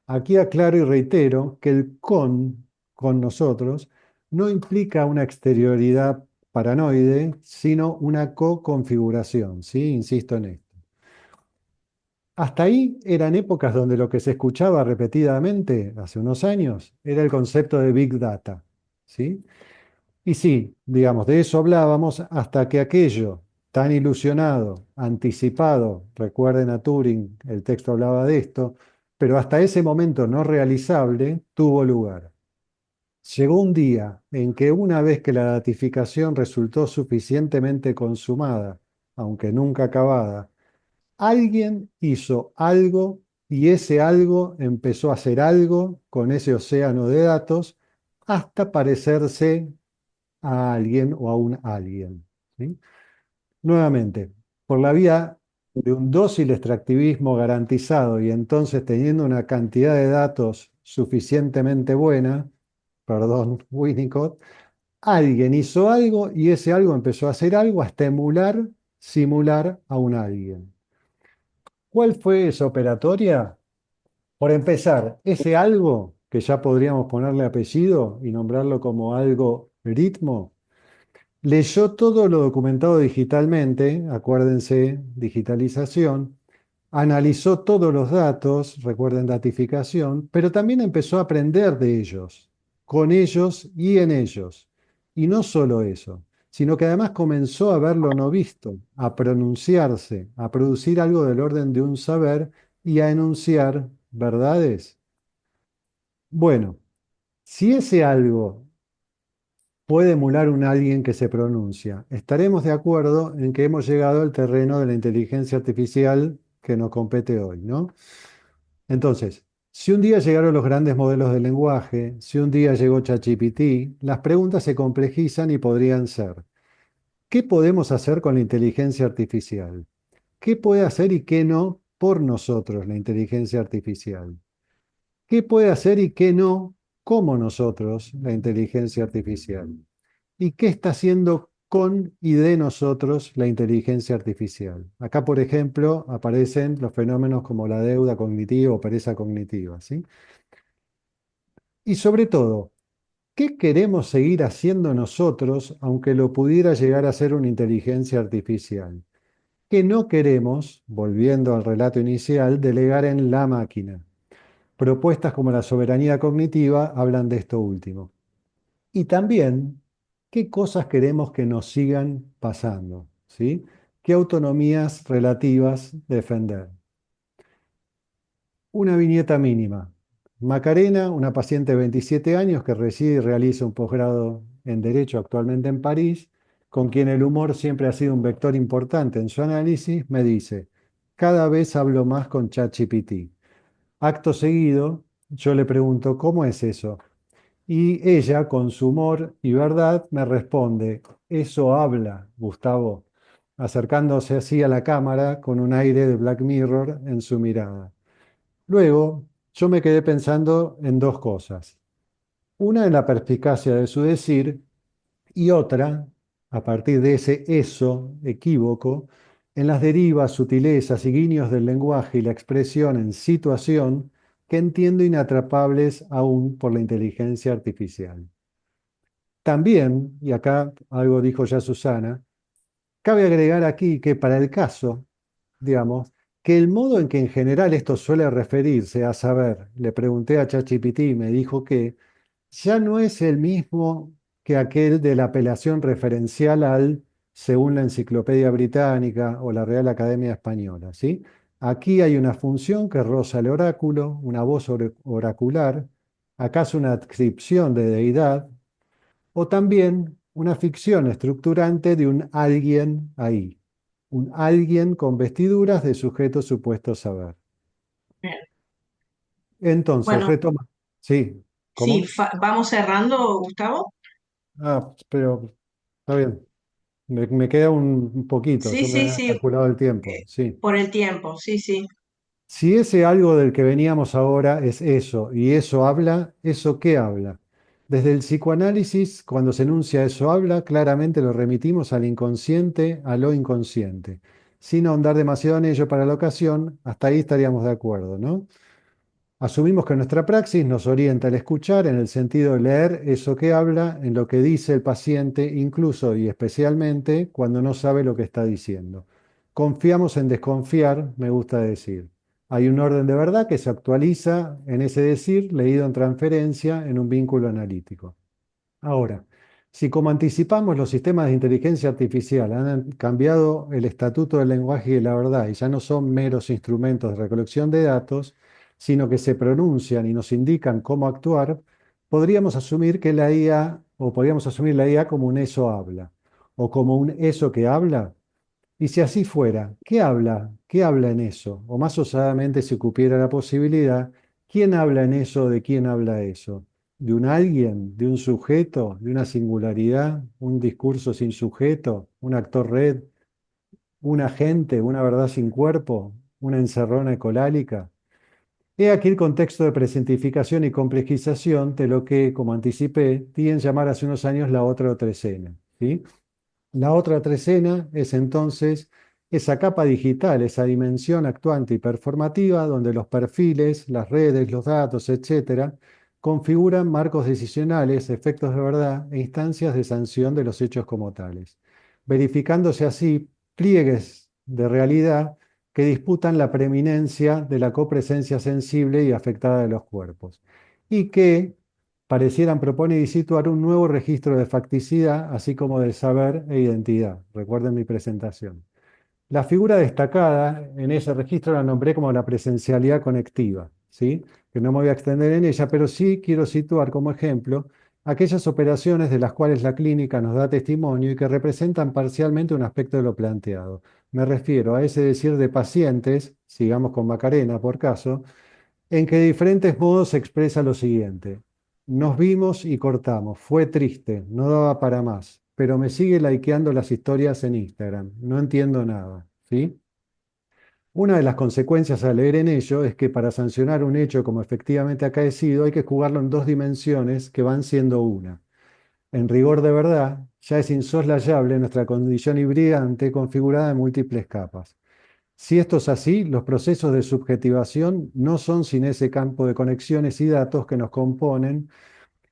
Aquí aclaro y reitero que el con nosotros, no implica una exterioridad paranoide, sino una co-configuración, ¿sí? Insisto en esto. Hasta ahí eran épocas donde lo que se escuchaba repetidamente, hace unos años, era el concepto de Big Data, ¿sí? Y sí, digamos, de eso hablábamos hasta que aquello tan ilusionado, anticipado, recuerden a Turing, el texto hablaba de esto, pero hasta ese momento no realizable, tuvo lugar. Llegó un día en que una vez que la datificación resultó suficientemente consumada, aunque nunca acabada, alguien hizo algo y ese algo empezó a hacer algo con ese océano de datos hasta parecerse a alguien o a un alguien. ¿Sí? Nuevamente, por la vía de un dócil extractivismo garantizado y entonces teniendo una cantidad de datos suficientemente buena, perdón, Winnicott, alguien hizo algo y ese algo empezó a hacer algo hasta emular, simular a un alguien. ¿Cuál fue esa operatoria? Por empezar, ese algo, que ya podríamos ponerle apellido y nombrarlo como algo ritmo, leyó todo lo documentado digitalmente, acuérdense, digitalización, analizó todos los datos, recuerden datificación, pero también empezó a aprender de ellos, con ellos y en ellos. Y no solo eso, sino que además comenzó a ver lo no visto, a pronunciarse, a producir algo del orden de un saber y a enunciar verdades. Bueno, si ese algo puede emular un alguien que se pronuncia, estaremos de acuerdo en que hemos llegado al terreno de la inteligencia artificial que nos compete hoy, ¿no? Entonces, si un día llegaron los grandes modelos de lenguaje, si un día llegó ChatGPT, las preguntas se complejizan y podrían ser, ¿qué podemos hacer con la inteligencia artificial? ¿Qué puede hacer y qué no por nosotros la inteligencia artificial? ¿Qué puede hacer y qué no como nosotros la inteligencia artificial? ¿Y qué está haciendo con y de nosotros la inteligencia artificial? Acá, por ejemplo, aparecen los fenómenos como la deuda cognitiva o pereza cognitiva, ¿sí? Y sobre todo, ¿qué queremos seguir haciendo nosotros aunque lo pudiera llegar a ser una inteligencia artificial? ¿Qué no queremos, volviendo al relato inicial, delegar en la máquina? Propuestas como la soberanía cognitiva hablan de esto último. Y también, ¿qué cosas queremos que nos sigan pasando? ¿Sí? ¿Qué autonomías relativas defender? Una viñeta mínima. Macarena, una paciente de 27 años que reside y realiza un posgrado en Derecho actualmente en París, con quien el humor siempre ha sido un vector importante en su análisis, me dice, cada vez hablo más con ChatGPT. Acto seguido, yo le pregunto, ¿cómo es eso? Y ella, con su humor y verdad, me responde, eso habla, Gustavo, acercándose así a la cámara con un aire de Black Mirror en su mirada. Luego, yo me quedé pensando en dos cosas. Una en la perspicacia de su decir y otra, a partir de ese eso equívoco, en las derivas, sutilezas y guiños del lenguaje y la expresión en situación que entiendo inatrapables aún por la inteligencia artificial. También, y acá algo dijo ya Susana, cabe agregar aquí que para el caso, digamos, que el modo en que en general esto suele referirse a saber, le pregunté a ChatGPT y me dijo que ya no es el mismo que aquel de la apelación referencial al, según la Enciclopedia Británica o la Real Academia Española, ¿sí? Aquí hay una función que roza el oráculo, una voz oracular, acaso una adscripción de deidad, o también una ficción estructurante de un alguien ahí, un alguien con vestiduras de sujeto supuesto saber. Bien. Entonces, Bueno, retoma. Sí, sí, ¿cómo? vamos cerrando, Gustavo. Ah, pero está bien. Me queda un poquito, Sí, yo me sí, había sí, calculado el tiempo, sí. por el tiempo, sí, sí. Si ese algo del que veníamos ahora es eso, y eso habla, ¿eso qué habla? Desde el psicoanálisis, cuando se enuncia eso habla, claramente lo remitimos al inconsciente, a lo inconsciente. Sin ahondar demasiado en ello para la ocasión, hasta ahí estaríamos de acuerdo, ¿no? Asumimos que nuestra praxis nos orienta al escuchar en el sentido de leer eso que habla, en lo que dice el paciente, incluso y especialmente cuando no sabe lo que está diciendo. Confiamos en desconfiar, me gusta decir. Hay un orden de verdad que se actualiza en ese decir leído en transferencia en un vínculo analítico. Ahora, si como anticipamos los sistemas de inteligencia artificial han cambiado el estatuto del lenguaje y de la verdad y ya no son meros instrumentos de recolección de datos, sino que se pronuncian y nos indican cómo actuar, podríamos asumir que la IA, o podríamos asumir la IA como un eso habla, o como un eso que habla. Y si así fuera, ¿qué habla? ¿Qué habla en eso? O más osadamente, si cupiera la posibilidad, ¿quién habla en eso? ¿De quién habla eso? ¿De un alguien? ¿De un sujeto? ¿De una singularidad? ¿Un discurso sin sujeto? ¿Un actor red? ¿Un agente? ¿Una verdad sin cuerpo? ¿Una encerrona ecolálica? He aquí el contexto de presentificación y complejización de lo que, como anticipé, di en llamar hace unos años la otra trecena, ¿sí? La otra trecena es entonces esa capa digital, esa dimensión actuante y performativa donde los perfiles, las redes, los datos, etcétera, configuran marcos decisionales, efectos de verdad e instancias de sanción de los hechos como tales, verificándose así pliegues de realidad que disputan la preeminencia de la copresencia sensible y afectada de los cuerpos, y que parecieran proponer y situar un nuevo registro de facticidad, así como del saber e identidad. Recuerden mi presentación. La figura destacada en ese registro la nombré como la presencialidad conectiva, ¿sí? Que no me voy a extender en ella, pero sí quiero situar como ejemplo aquellas operaciones de las cuales la clínica nos da testimonio y que representan parcialmente un aspecto de lo planteado. Me refiero a ese decir de pacientes, sigamos con Macarena por caso, en que de diferentes modos se expresa lo siguiente: nos vimos y cortamos, fue triste, no daba para más, pero me sigue likeando las historias en Instagram, no entiendo nada, ¿sí? Una de las consecuencias al leer en ello es que para sancionar un hecho como efectivamente acaecido hay que jugarlo en dos dimensiones que van siendo una. En rigor de verdad, ya es insoslayable nuestra condición hibridante configurada en múltiples capas. Si esto es así, los procesos de subjetivación no son sin ese campo de conexiones y datos que nos componen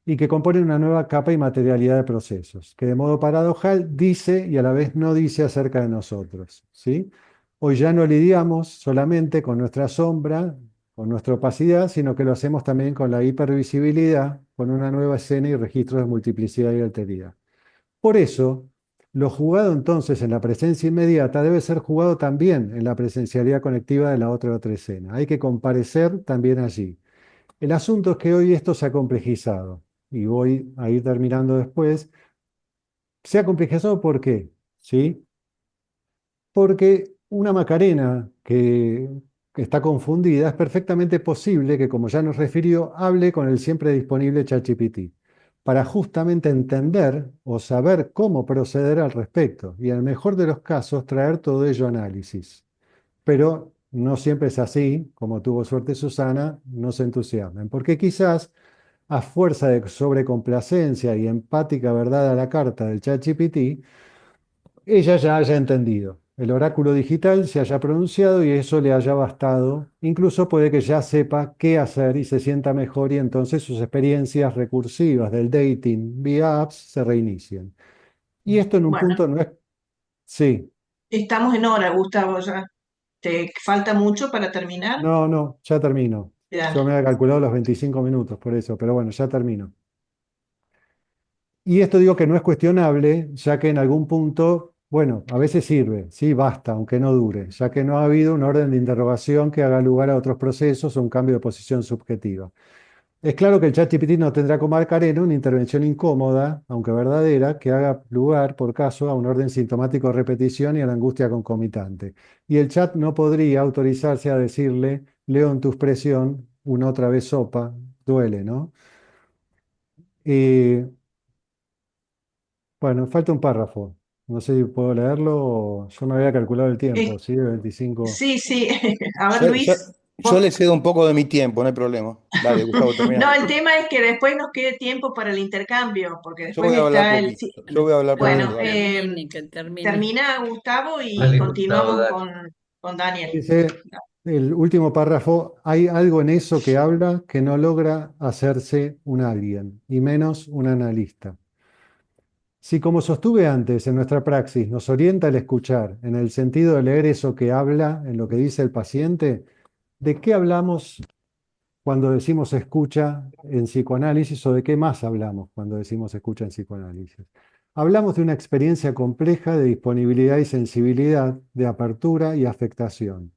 y que componen una nueva capa y materialidad de procesos, que de modo paradojal dice y a la vez no dice acerca de nosotros, ¿sí? Hoy ya no lidiamos solamente con nuestra sombra, con nuestra opacidad, sino que lo hacemos también con la hipervisibilidad, con una nueva escena y registros de multiplicidad y alteridad. Por eso, lo jugado entonces en la presencia inmediata debe ser jugado también en la presencialidad conectiva de la otra escena. Hay que comparecer también allí. El asunto es que hoy esto se ha complejizado, y voy a ir terminando después. ¿Se ha complejizado por qué? ¿Sí? Porque una Macarena que está confundida, es perfectamente posible que, como ya nos refirió, hable con el siempre disponible ChatGPT para justamente entender o saber cómo proceder al respecto y, en el mejor de los casos, traer todo ello a análisis. Pero no siempre es así, como tuvo suerte Susana, no se entusiasmen, porque quizás a fuerza de sobrecomplacencia y empática verdad a la carta del ChatGPT, ella ya haya entendido, el oráculo digital se haya pronunciado y eso le haya bastado. Incluso puede que ya sepa qué hacer y se sienta mejor y entonces sus experiencias recursivas del dating vía apps se reinicien. Y esto en un Bueno, punto no es... Sí, estamos en hora, Gustavo, ya. ¿Te falta mucho para terminar? no, no, ya termino. Yo me Ya. había calculado los 25 minutos por eso, pero bueno, ya termino. Y esto digo que no es cuestionable, ya que en algún punto, bueno, a veces sirve, sí, basta, aunque no dure, ya que no ha habido un orden de interrogación que haga lugar a otros procesos o un cambio de posición subjetiva. Es claro que el ChatGPT no tendrá como Macarena una intervención incómoda, aunque verdadera, que haga lugar, por caso, a un orden sintomático de repetición y a la angustia concomitante. Y el chat no podría autorizarse a decirle: leo en tu expresión una otra vez sopa, duele, ¿no? Eh, Bueno, falta un párrafo. No sé si puedo leerlo o yo me había calculado el tiempo, Eh, ¿sí? De 25. sí, sí. A ver, Yo, yo- Luis, yo vos. le cedo un poco de mi tiempo, no hay problema. Dale, Gustavo, termina. No, el tema es que después nos quede tiempo para el intercambio, porque Yo después voy a hablar está el... poquito. sí. Yo voy a hablar Bueno, poquito, Bueno, dale. Que termine. termina Gustavo y Dale, Gustavo, continuamos dale. con Daniel. dice el último párrafo: hay algo en eso que habla que no logra hacerse un alguien, y menos un analista. Si, como sostuve antes, en nuestra praxis nos orienta el escuchar, en el sentido de leer eso que habla, en lo que dice el paciente, ¿de qué hablamos cuando decimos escucha en psicoanálisis, o de qué más hablamos cuando decimos escucha en psicoanálisis? Hablamos de una experiencia compleja de disponibilidad y sensibilidad, de apertura y afectación.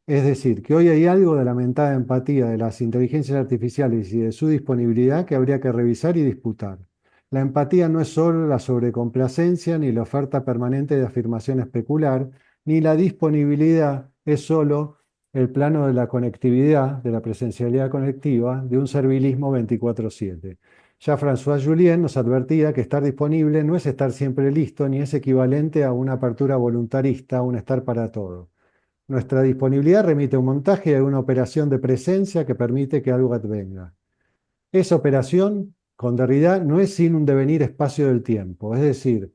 Es decir, que hoy hay algo de la mentada empatía de las inteligencias artificiales y de su disponibilidad que habría que revisar y disputar. La empatía no es solo la sobrecomplacencia ni la oferta permanente de afirmación especular, ni la disponibilidad es solo el plano de la conectividad, de la presencialidad conectiva, de un servilismo 24/7. Ya François Julien nos advertía que estar disponible no es estar siempre listo, ni es equivalente a una apertura voluntarista, a un estar para todo. Nuestra disponibilidad remite a un montaje y a una operación de presencia que permite que algo advenga. Esa operación, con Derrida, no es sin un devenir espacio del tiempo, es decir,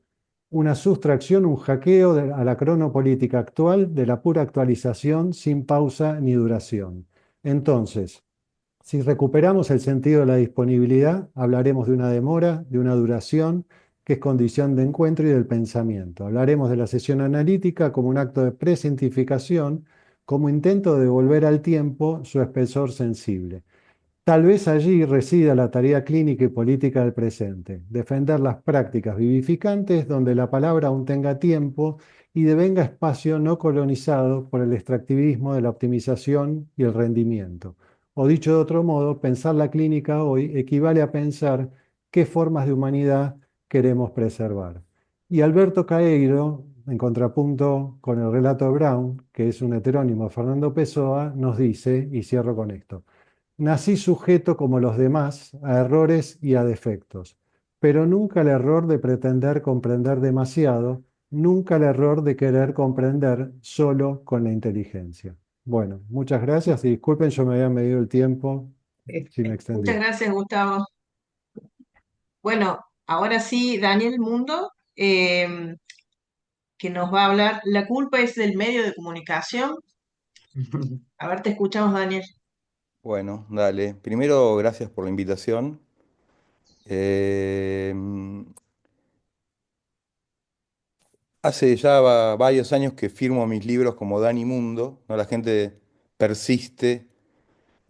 una sustracción, un hackeo a la cronopolítica actual de la pura actualización sin pausa ni duración. Entonces, Si recuperamos el sentido de la disponibilidad, hablaremos de una demora, de una duración, que es condición de encuentro y del pensamiento. Hablaremos de la sesión analítica como un acto de presentificación, como intento de devolver al tiempo su espesor sensible. Tal vez allí resida la tarea clínica y política del presente, defender las prácticas vivificantes donde la palabra aún tenga tiempo y devenga espacio no colonizado por el extractivismo de la optimización y el rendimiento. O dicho de otro modo, pensar la clínica hoy equivale a pensar qué formas de humanidad queremos preservar. Y Alberto Caeiro, en contrapunto con el relato de Brown, que es un heterónimo de Fernando Pessoa, nos dice, y cierro con esto: nací sujeto como los demás a errores y a defectos, pero nunca el error de pretender comprender demasiado, nunca el error de querer comprender solo con la inteligencia. Bueno, muchas gracias y disculpen, yo me había medido el tiempo si me Muchas extendí. gracias, Gustavo. Bueno, ahora sí, Daniel Mundo, que nos va a hablar. La culpa es del medio de comunicación. A ver, te escuchamos, Daniel. Bueno, dale. Primero, gracias por la invitación. Eh, Hace ya varios años que firmo mis libros como Dani Mundo, ¿no? La gente persiste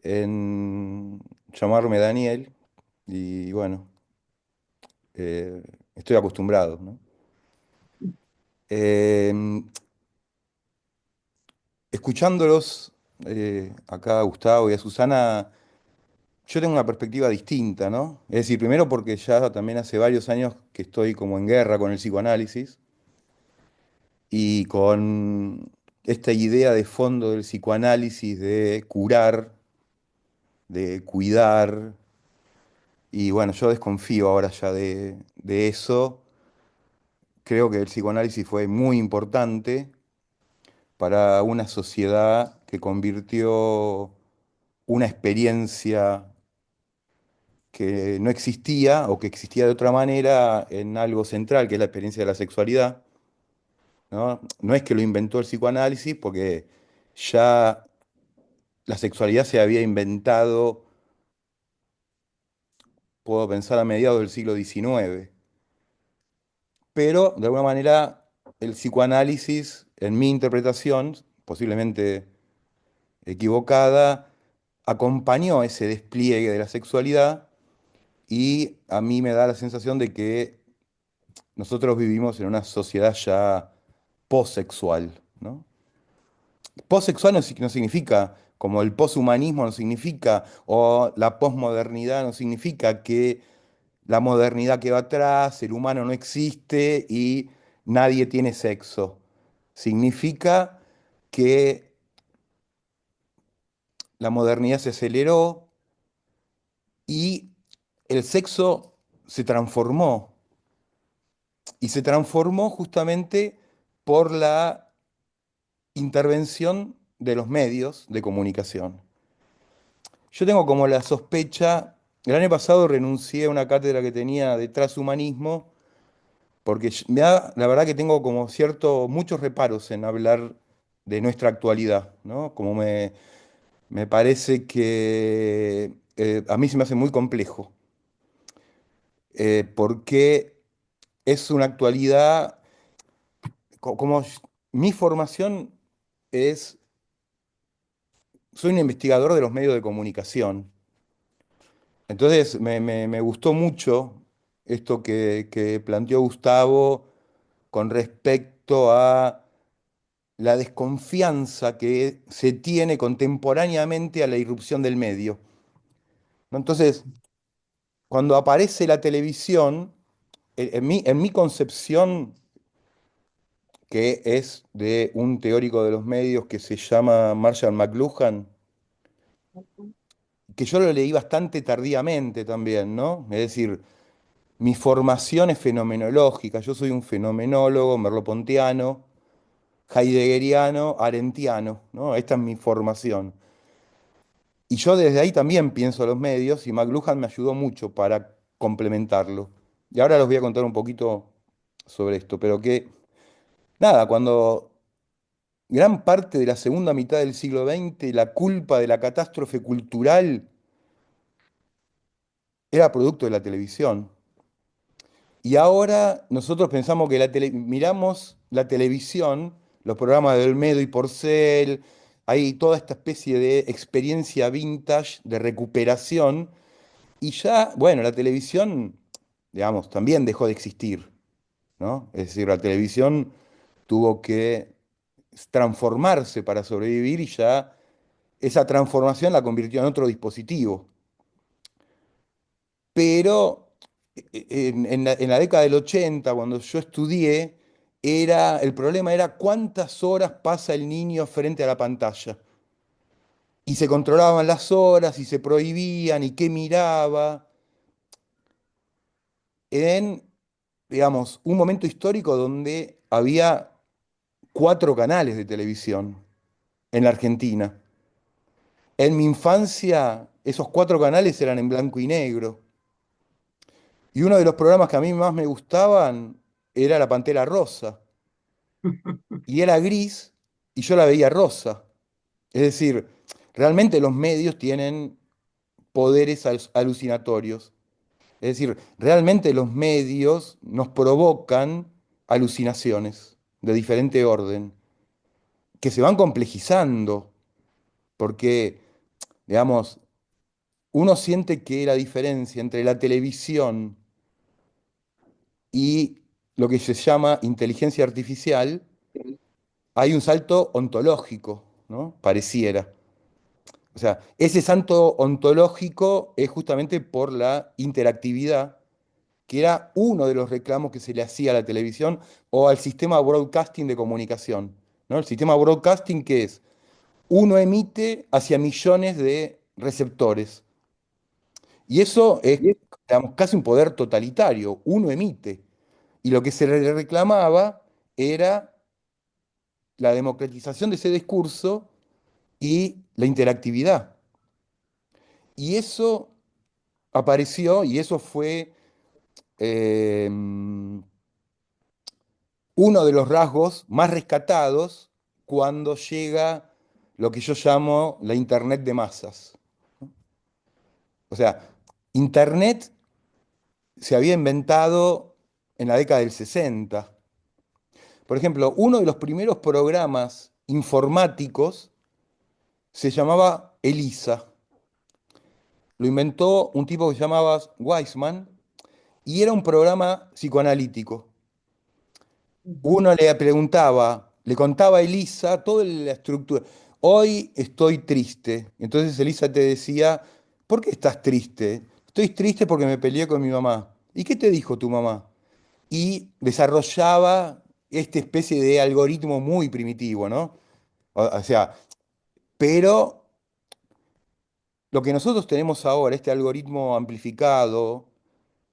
en llamarme Daniel y bueno, eh, estoy acostumbrado, ¿no? Eh, Escuchándolos acá a Gustavo y a Susana, yo tengo una perspectiva distinta, ¿no? Es decir, primero porque ya también hace varios años que estoy como en guerra con el psicoanálisis y con esta idea de fondo del psicoanálisis de curar, de cuidar, y bueno, yo desconfío ahora ya de eso. Creo que el psicoanálisis fue muy importante para una sociedad que convirtió una experiencia que no existía o que existía de otra manera en algo central, que es la experiencia de la sexualidad, ¿no? No es que lo inventó el psicoanálisis, porque ya la sexualidad se había inventado, puedo pensar, a mediados del siglo XIX, pero de alguna manera el psicoanálisis, en mi interpretación, posiblemente equivocada, acompañó ese despliegue de la sexualidad y a mí me da la sensación de que nosotros vivimos en una sociedad ya posexual, ¿no? Posexual no significa, como el poshumanismo no significa, o la posmodernidad no significa que la modernidad quedó atrás, el humano no existe y nadie tiene sexo. Significa que la modernidad se aceleró y el sexo se transformó. Y se transformó justamente por la intervención de los medios de comunicación. Yo tengo como la sospecha, el año pasado renuncié a una cátedra que tenía de transhumanismo, porque me da, la verdad que tengo como muchos reparos en hablar de nuestra actualidad, ¿no? Me parece que a mí se me hace muy complejo, porque es una actualidad, como mi formación es, soy un investigador de los medios de comunicación. Entonces me gustó mucho esto que planteó Gustavo con respecto a la desconfianza que se tiene contemporáneamente a la irrupción del medio, ¿no? Entonces, cuando aparece la televisión, en mi concepción, que es de un teórico de los medios que se llama Marshall McLuhan, que yo lo leí bastante tardíamente también, ¿no? Es decir, mi formación es fenomenológica, yo soy un fenomenólogo merleau-pontiano, heideggeriano, arendtiano, ¿no? Esta es mi formación. Y yo desde ahí también pienso los medios y McLuhan me ayudó mucho para complementarlo. Y ahora les voy a contar un poquito sobre esto, pero que, nada, cuando gran parte de la segunda mitad del siglo XX, la culpa de la catástrofe cultural era producto de la televisión. Y ahora nosotros pensamos que miramos la televisión, los programas de Olmedo y Porcel, hay toda esta especie de experiencia vintage, de recuperación, y ya, bueno, la televisión, digamos, también dejó de existir, ¿no? Es decir, la televisión tuvo que transformarse para sobrevivir y ya esa transformación la convirtió en otro dispositivo. Pero en la década del 80, cuando yo estudié, el problema era cuántas horas pasa el niño frente a la pantalla. Y se controlaban las horas y se prohibían y qué miraba en, digamos, un momento histórico donde había 4 canales de televisión en la Argentina. En mi infancia, esos 4 canales eran en blanco y negro. Y uno de los programas que a mí más me gustaban era La Pantera Rosa. Y era gris y yo la veía rosa. Es decir, realmente los medios tienen poderes alucinatorios. Es decir, realmente los medios nos provocan alucinaciones de diferente orden, que se van complejizando, porque, digamos, uno siente que la diferencia entre la televisión y lo que se llama inteligencia artificial, hay un salto ontológico, ¿no? Pareciera. O sea, ese salto ontológico es justamente por la interactividad, que era uno de los reclamos que se le hacía a la televisión o al sistema broadcasting de comunicación, ¿no? El sistema broadcasting que es, uno emite hacia millones de receptores. Y eso es, digamos, casi un poder totalitario. Uno emite. Y lo que se le reclamaba era la democratización de ese discurso y la interactividad. Y eso apareció y eso fue eh, uno de los rasgos más rescatados cuando llega lo que yo llamo la Internet de masas. O sea, Internet se había inventado en la década del 60. Por ejemplo, uno de los primeros programas informáticos se llamaba ELISA. Lo inventó un tipo que se llamaba Weisman y era un programa psicoanalítico. Uno le preguntaba, le contaba a Elisa toda la estructura. Hoy estoy triste. Entonces Elisa te decía, ¿por qué estás triste? Estoy triste porque me peleé con mi mamá. ¿Y qué te dijo tu mamá? Y desarrollaba esta especie de algoritmo muy primitivo, ¿no? O sea, pero lo que nosotros tenemos ahora, este algoritmo amplificado,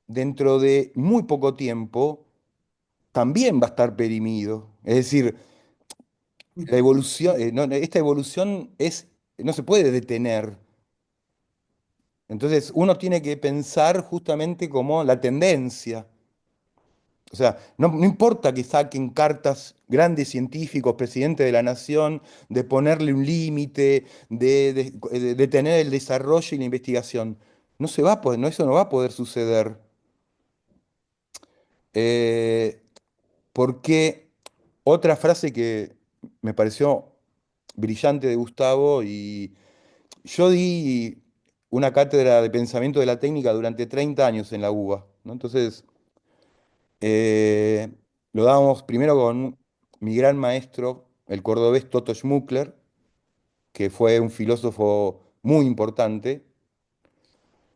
dentro de muy poco tiempo, también va a estar perimido. Es decir, la evolución, esta evolución no se puede detener. Entonces, uno tiene que pensar justamente como la tendencia. O sea, no importa que saquen cartas grandes científicos, presidente de la nación, de ponerle un límite, de detener el desarrollo y la investigación. No se va a poder, no, eso no va a poder suceder. Eh, Porque otra frase que me pareció brillante de Gustavo, y yo di una cátedra de pensamiento de la técnica durante 30 años en la UBA, ¿no? Entonces, eh, lo dábamos primero con mi gran maestro, el cordobés Toto Schmuckler, que fue un filósofo muy importante,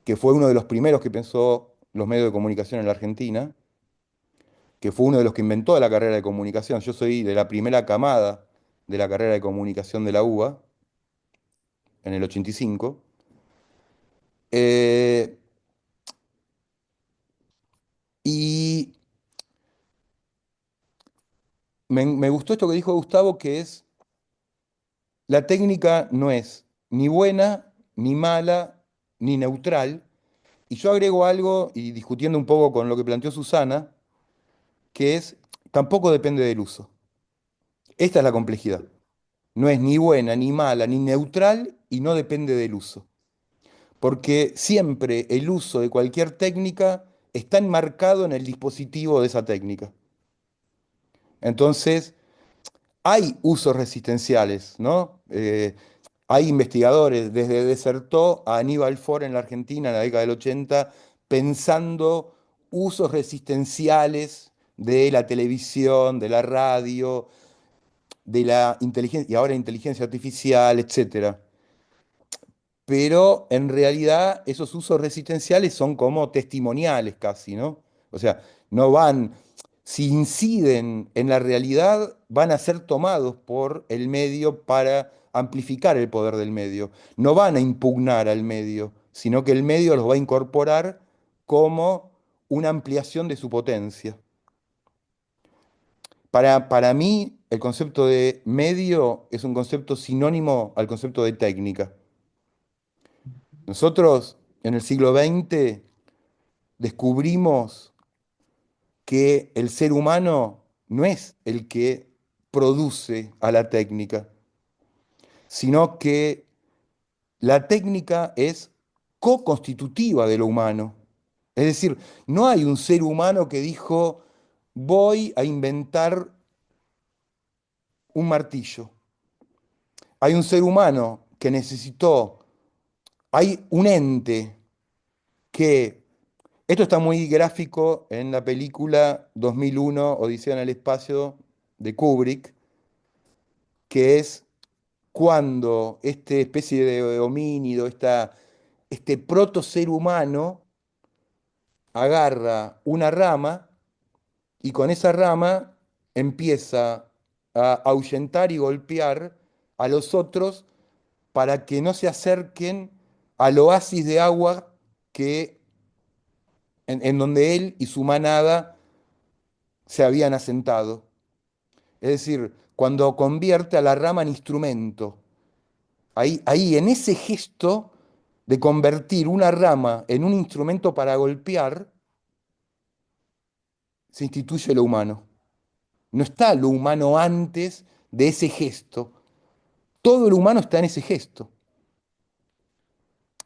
que fue uno de los primeros que pensó los medios de comunicación en la Argentina, que fue uno de los que inventó la carrera de comunicación. Yo soy de la primera camada de la carrera de comunicación de la UBA, en el 85. Eh, y me gustó esto que dijo Gustavo, que es, la técnica no es ni buena, ni mala, ni neutral. Y yo agrego algo, y discutiendo un poco con lo que planteó Susana, que es, tampoco depende del uso. Esta es la complejidad. No es ni buena, ni mala, ni neutral, y no depende del uso. porque siempre el uso de cualquier técnica está enmarcado en el dispositivo de esa técnica. Entonces, hay usos resistenciales, ¿no? Hay investigadores, desde Desertó a Aníbal Ford en la Argentina en la década del 80, pensando usos resistenciales de la televisión, de la radio, de la inteligencia, y ahora inteligencia artificial, etcétera. Pero en realidad esos usos resistenciales son como testimoniales casi, ¿no? O sea, no van, si inciden en la realidad, van a ser tomados por el medio para amplificar el poder del medio. No van a impugnar al medio, sino que el medio los va a incorporar como una ampliación de su potencia. Para mí, el concepto de medio es un concepto sinónimo al concepto de técnica. Nosotros en el siglo XX descubrimos que el ser humano no es el que produce a la técnica, sino que la técnica es co-constitutiva de lo humano. Es decir, no hay un ser humano que dijo, voy a inventar un martillo. Hay un ser humano que necesitó, hay un ente que, esto está muy gráfico en la película 2001, Odisea en el espacio, de Kubrick, que es cuando esta especie de homínido, este proto ser humano, agarra una rama y con esa rama empieza a ahuyentar y golpear a los otros para que no se acerquen al oasis de agua que, en donde él y su manada se habían asentado. Es decir, cuando convierte a la rama en instrumento. Ahí, en ese gesto de convertir una rama en un instrumento para golpear, se instituye lo humano. No está lo humano antes de ese gesto. Todo lo humano está en ese gesto.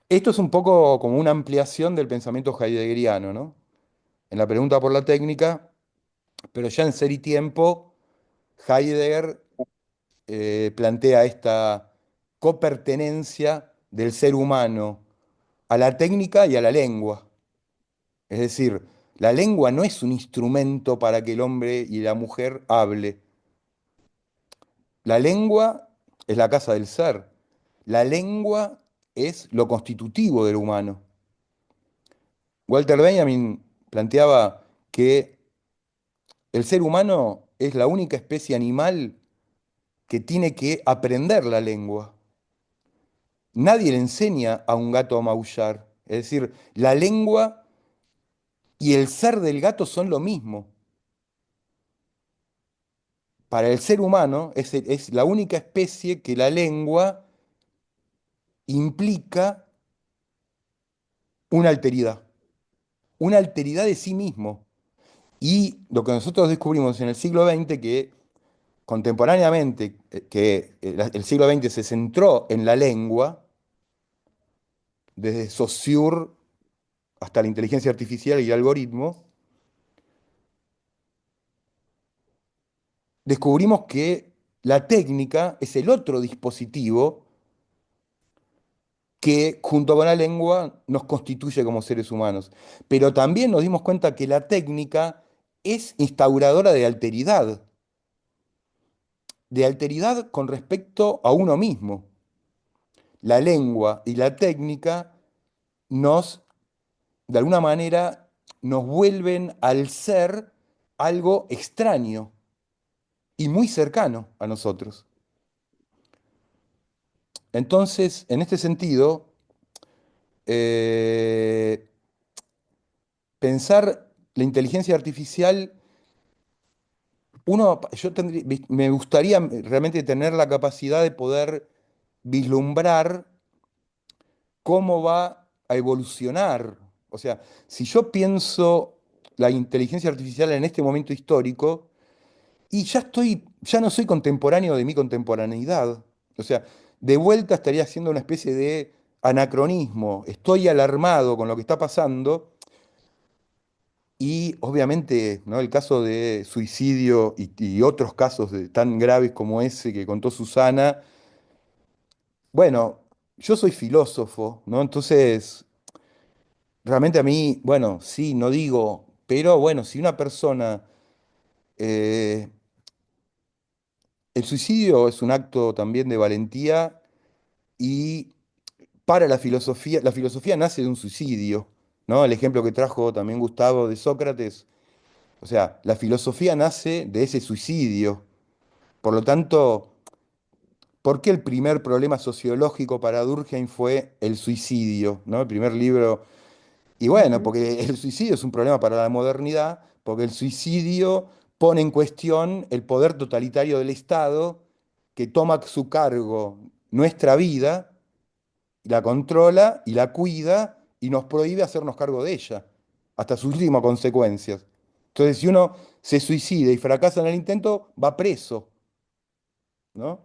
Esto es un poco como una ampliación del pensamiento heideggeriano, ¿no? En la pregunta por la técnica, pero ya en Ser y Tiempo, Heidegger plantea esta copertenencia del ser humano a la técnica y a la lengua. Es decir, la lengua no es un instrumento para que el hombre y la mujer hable. La lengua es la casa del ser. La lengua es lo constitutivo del humano. Walter Benjamin planteaba que el ser humano es la única especie animal que tiene que aprender la lengua. Nadie le enseña a un gato a maullar. Es decir, la lengua y el ser del gato son lo mismo. Para el ser humano es la única especie que la lengua implica una alteridad de sí mismo. Y lo que nosotros descubrimos en el siglo XX, que contemporáneamente, que el siglo XX se centró en la lengua, desde Saussure hasta la inteligencia artificial y el algoritmo, descubrimos que la técnica es el otro dispositivo que junto con la lengua nos constituye como seres humanos. Pero también nos dimos cuenta que la técnica es instauradora de alteridad con respecto a uno mismo. La lengua y la técnica nos, de alguna manera, nos vuelven al ser algo extraño y muy cercano a nosotros. Entonces, en este sentido, eh, pensar la inteligencia artificial, me gustaría realmente tener la capacidad de poder vislumbrar cómo va a evolucionar. O sea, si yo pienso la inteligencia artificial en este momento histórico, y ya no soy contemporáneo de mi contemporaneidad. O sea, de vuelta estaría haciendo una especie de anacronismo, estoy alarmado con lo que está pasando y obviamente, ¿no? El caso de suicidio y otros casos tan graves como ese que contó Susana, bueno, yo soy filósofo, ¿no? Entonces, realmente a mí, bueno, sí, no digo, pero bueno, si una persona, eh, el suicidio es un acto también de valentía y para la filosofía nace de un suicidio, ¿no? El ejemplo que trajo también Gustavo de Sócrates, o sea, la filosofía nace de ese suicidio. Por lo tanto, ¿por qué el primer problema sociológico para Durkheim fue el suicidio, ¿no? El primer libro. Y bueno, Ujú. porque el suicidio es un problema para la modernidad, porque el suicidio pone en cuestión el poder totalitario del Estado que toma a su cargo nuestra vida, la controla y la cuida y nos prohíbe hacernos cargo de ella, hasta sus últimas consecuencias. Entonces, si uno se suicida y fracasa en el intento, va preso, ¿no?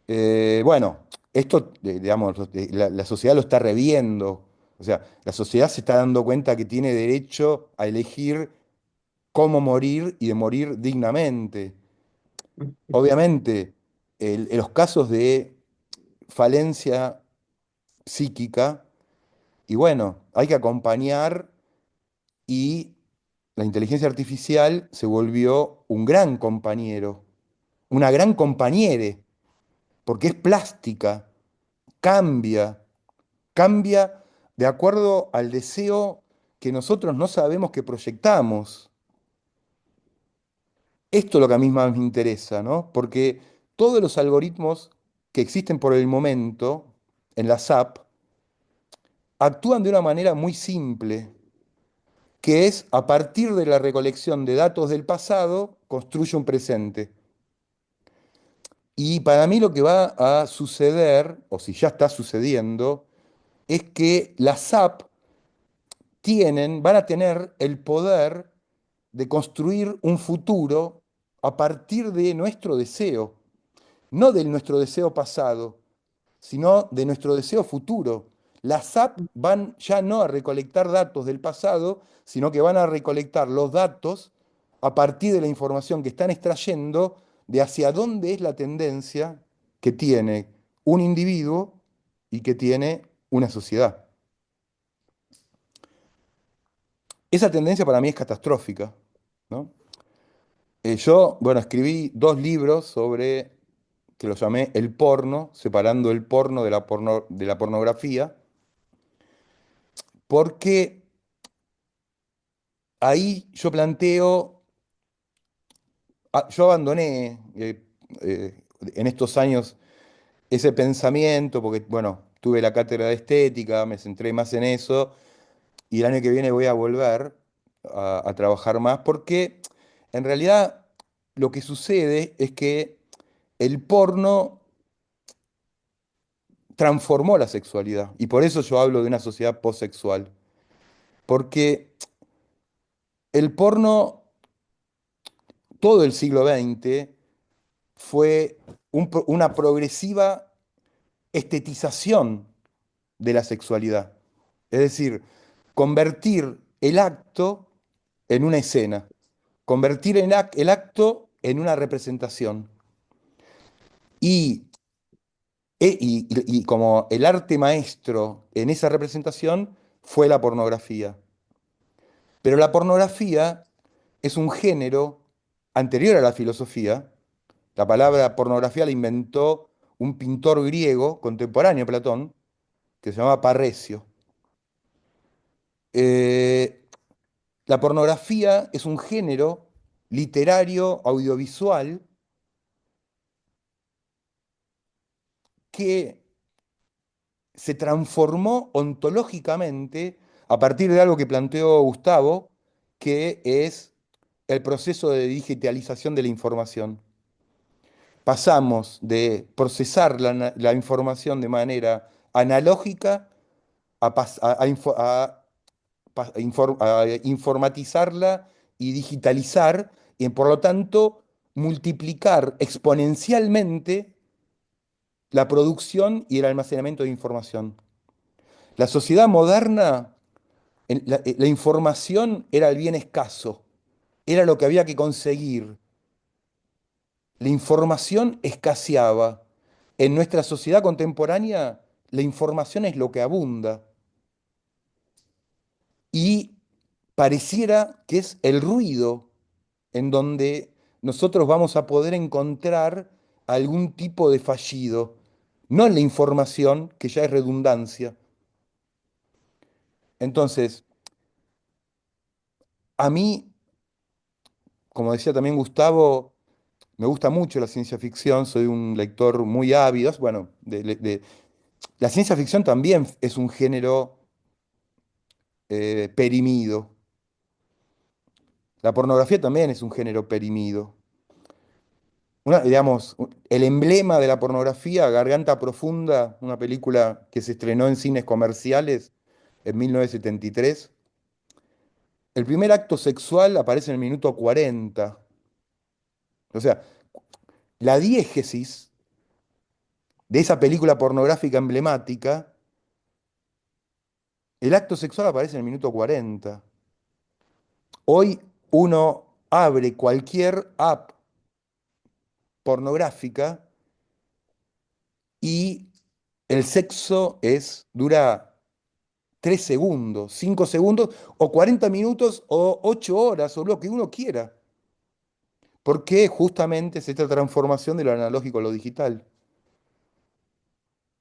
Bueno, esto, digamos, la sociedad lo está reviendo. O sea, la sociedad se está dando cuenta que tiene derecho a elegir cómo morir y de morir dignamente. Obviamente, en los casos de falencia psíquica, y bueno, hay que acompañar y la inteligencia artificial se volvió un gran compañero, una gran compañere, porque es plástica, cambia. Cambia de acuerdo al deseo que nosotros no sabemos que proyectamos. Esto es lo que a mí más me interesa, ¿no? Porque todos los algoritmos que existen por el momento en la SAP actúan de una manera muy simple, que es a partir de la recolección de datos del pasado, construye un presente. Y para mí lo que va a suceder, o si ya está sucediendo, es que las SAP van a tener el poder de construir un futuro a partir de nuestro deseo, no de nuestro deseo pasado, sino de nuestro deseo futuro. Las app van ya no a recolectar datos del pasado, sino que van a recolectar los datos a partir de la información que están extrayendo de hacia dónde es la tendencia que tiene un individuo y que tiene una sociedad. Esa tendencia para mí es catastrófica, ¿no? Yo, bueno, escribí dos libros sobre, que los llamé El porno, separando el porno de de la pornografía, porque ahí yo planteo, yo abandoné en estos años ese pensamiento, porque, bueno, tuve la cátedra de estética, me centré más en eso, y el año que viene voy a volver a trabajar más, porque en realidad lo que sucede es que el porno transformó la sexualidad. Y por eso yo hablo de una sociedad posexual. Porque el porno, todo el siglo XX, fue una progresiva estetización de la sexualidad. Es decir, convertir el acto en una escena, convertir el acto en una representación. Y, y como el arte maestro en esa representación fue la pornografía. Pero la pornografía es un género anterior a la filosofía. La palabra pornografía la inventó un pintor griego contemporáneo a Platón, que se llamaba Parresio. Eh, la pornografía es un género literario, audiovisual, que se transformó ontológicamente a partir de algo que planteó Gustavo, que es el proceso de digitalización de la información. Pasamos de procesar la información de manera analógica a informatizarla y digitalizar, y por lo tanto multiplicar exponencialmente la producción y el almacenamiento de información. La sociedad moderna, la información era el bien escaso, era lo que había que conseguir. La información escaseaba. En nuestra sociedad contemporánea, la información es lo que abunda. Y pareciera que es el ruido en donde nosotros vamos a poder encontrar algún tipo de fallido, no en la información, que ya es redundancia. Entonces, a mí, como decía también Gustavo, me gusta mucho la ciencia ficción, soy un lector muy ávido. Bueno, la ciencia ficción también es un género perimido. La pornografía también es un género perimido. Digamos, el emblema de la pornografía, Garganta Profunda, una película que se estrenó en cines comerciales en 1973. El primer acto sexual aparece en el minuto 40. O sea, la diégesis de esa película pornográfica emblemática, el acto sexual aparece en el minuto 40. Hoy uno abre cualquier app pornográfica y el sexo dura 3 segundos, 5 segundos, o 40 minutos, o 8 horas, o lo que uno quiera. Porque justamente es esta transformación de lo analógico a lo digital.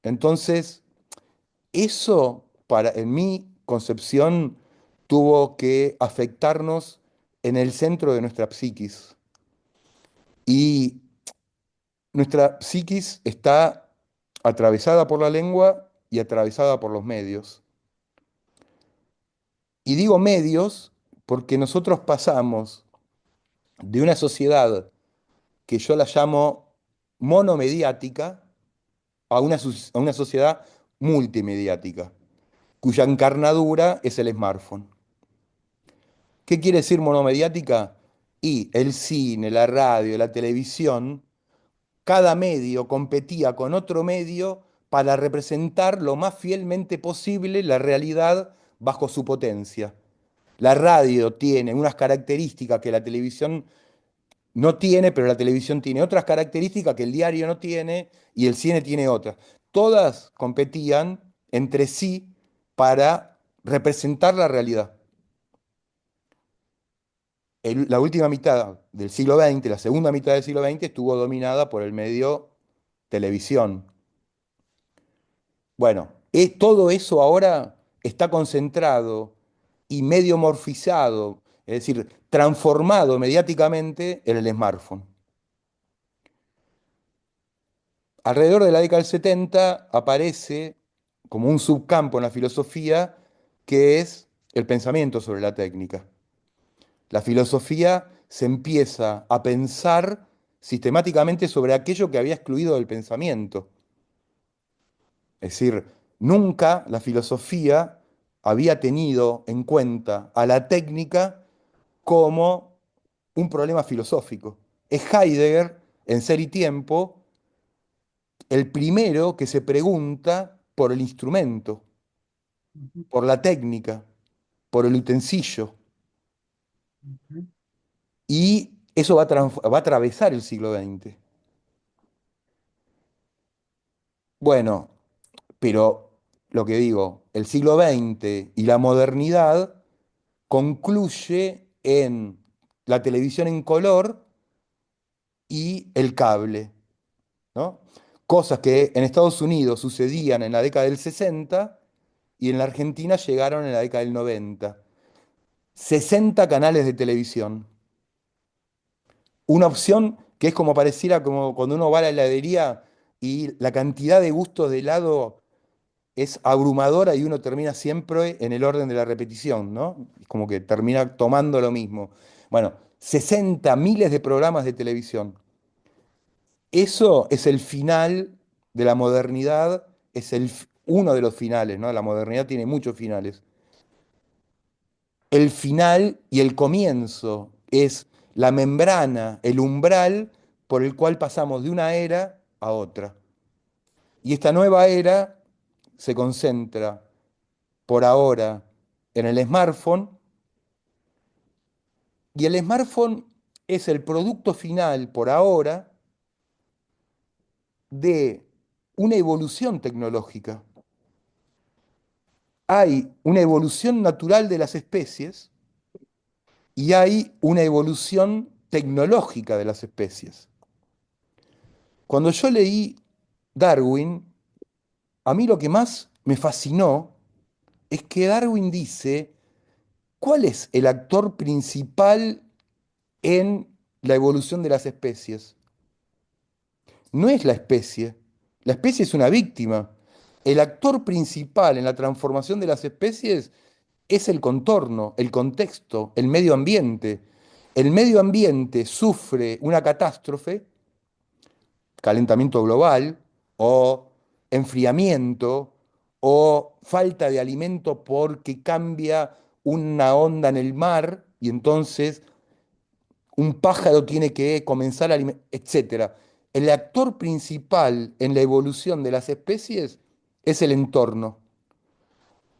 Entonces, eso, en mi concepción, tuvo que afectarnos en el centro de nuestra psiquis. Y nuestra psiquis está atravesada por la lengua y atravesada por los medios. Y digo medios porque nosotros pasamos de una sociedad que yo la llamo monomediática a una sociedad multimediática, cuya encarnadura es el smartphone. ¿Qué quiere decir monomediática? Y el cine, la radio, la televisión, cada medio competía con otro medio para representar lo más fielmente posible la realidad bajo su potencia. La radio tiene unas características que la televisión no tiene, pero la televisión tiene otras características que el diario no tiene y el cine tiene otras. Todas competían entre sí para representar la realidad. La última mitad del siglo XX, la segunda mitad del siglo XX, estuvo dominada por el medio televisión. Bueno, todo eso ahora está concentrado y medio morfizado, es decir, transformado mediáticamente en el smartphone. Alrededor de la década del 70 aparece como un subcampo en la filosofía que es el pensamiento sobre la técnica. La filosofía se empieza a pensar sistemáticamente sobre aquello que había excluido del pensamiento. Es decir, nunca la filosofía había tenido en cuenta a la técnica como un problema filosófico. Es Heidegger, en Ser y Tiempo, el primero que se pregunta por el instrumento, Ujú, por la técnica, por el utensilio. ujú. Y eso va a atravesar el siglo XX. Bueno, pero lo que digo, el siglo XX y la modernidad concluye en la televisión en color y el cable, ¿no? Cosas que en Estados Unidos sucedían en la década del 60 y en la Argentina llegaron en la década del 90. 60 canales de televisión. Una opción que es como pareciera como cuando uno va a la heladería y la cantidad de gustos de helado es abrumadora y uno termina siempre en el orden de la repetición, ¿no? Es como que termina tomando lo mismo. Bueno, 60 miles de programas de televisión. Eso es el final de la modernidad, es uno de los finales, ¿no? La modernidad tiene muchos finales. El final y el comienzo es la membrana, el umbral por el cual pasamos de una era a otra. Y esta nueva era se concentra por ahora en el smartphone, y el smartphone es el producto final por ahora de una evolución tecnológica. Hay una evolución natural de las especies y hay una evolución tecnológica de las especies. Cuando yo leí Darwin, a mí lo que más me fascinó es que Darwin dice, ¿cuál es el actor principal en la evolución de las especies? No es la especie es una víctima. El actor principal en la transformación de las especies es el contorno, el contexto, el medio ambiente. El medio ambiente sufre una catástrofe, calentamiento global o enfriamiento o falta de alimento porque cambia una onda en el mar y entonces un pájaro tiene que comenzar a alimentar, etc. El actor principal en la evolución de las especies es el entorno.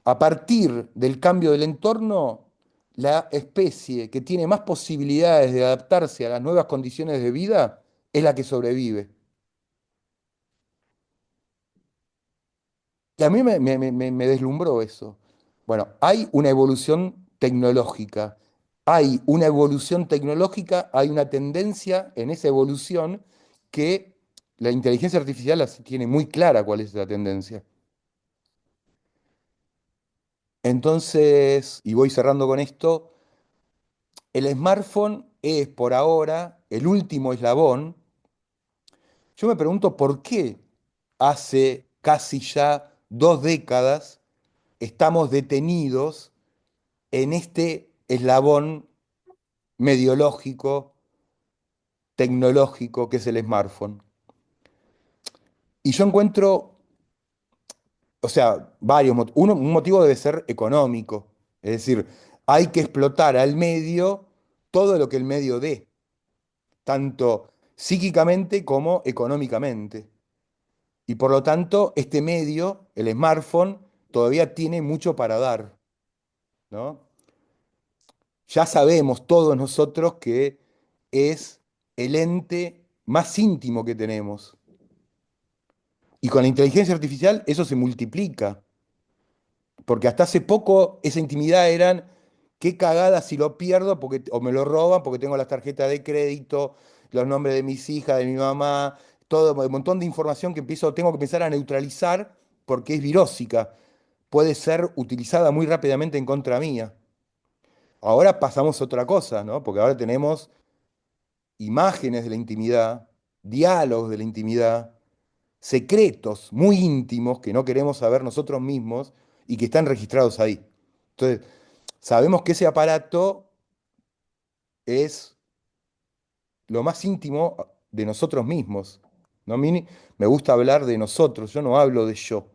A partir del cambio del entorno, la especie que tiene más posibilidades de adaptarse a las nuevas condiciones de vida es la que sobrevive. Y a mí me deslumbró eso. Bueno, hay una evolución tecnológica. Hay una evolución tecnológica, hay una tendencia en esa evolución que la inteligencia artificial tiene muy clara cuál es la tendencia. Entonces, y voy cerrando con esto, el smartphone es por ahora el último eslabón. Yo me pregunto por qué hace casi ya 2 décadas estamos detenidos en este eslabón mediológico, tecnológico que es el smartphone. Y yo encuentro, o sea, varios motivos. Un motivo debe ser económico, es decir, hay que explotar al medio todo lo que el medio dé, tanto psíquicamente como económicamente. Y por lo tanto, este medio, el smartphone, todavía tiene mucho para dar, ¿no? Ya sabemos todos nosotros que es el ente más íntimo que tenemos. Y con la inteligencia artificial eso se multiplica, porque hasta hace poco esa intimidad eran, qué cagada si lo pierdo porque, o me lo roban porque tengo las tarjetas de crédito, los nombres de mis hijas, de mi mamá, todo un montón de información que tengo que empezar a neutralizar porque es virósica, puede ser utilizada muy rápidamente en contra mía. Ahora pasamos a otra cosa, ¿no? Porque ahora tenemos imágenes de la intimidad, diálogos de la intimidad, secretos muy íntimos que no queremos saber nosotros mismos y que están registrados ahí. Entonces, sabemos que ese aparato es lo más íntimo de nosotros mismos, ¿no? A mí me gusta hablar de nosotros, yo no hablo de yo,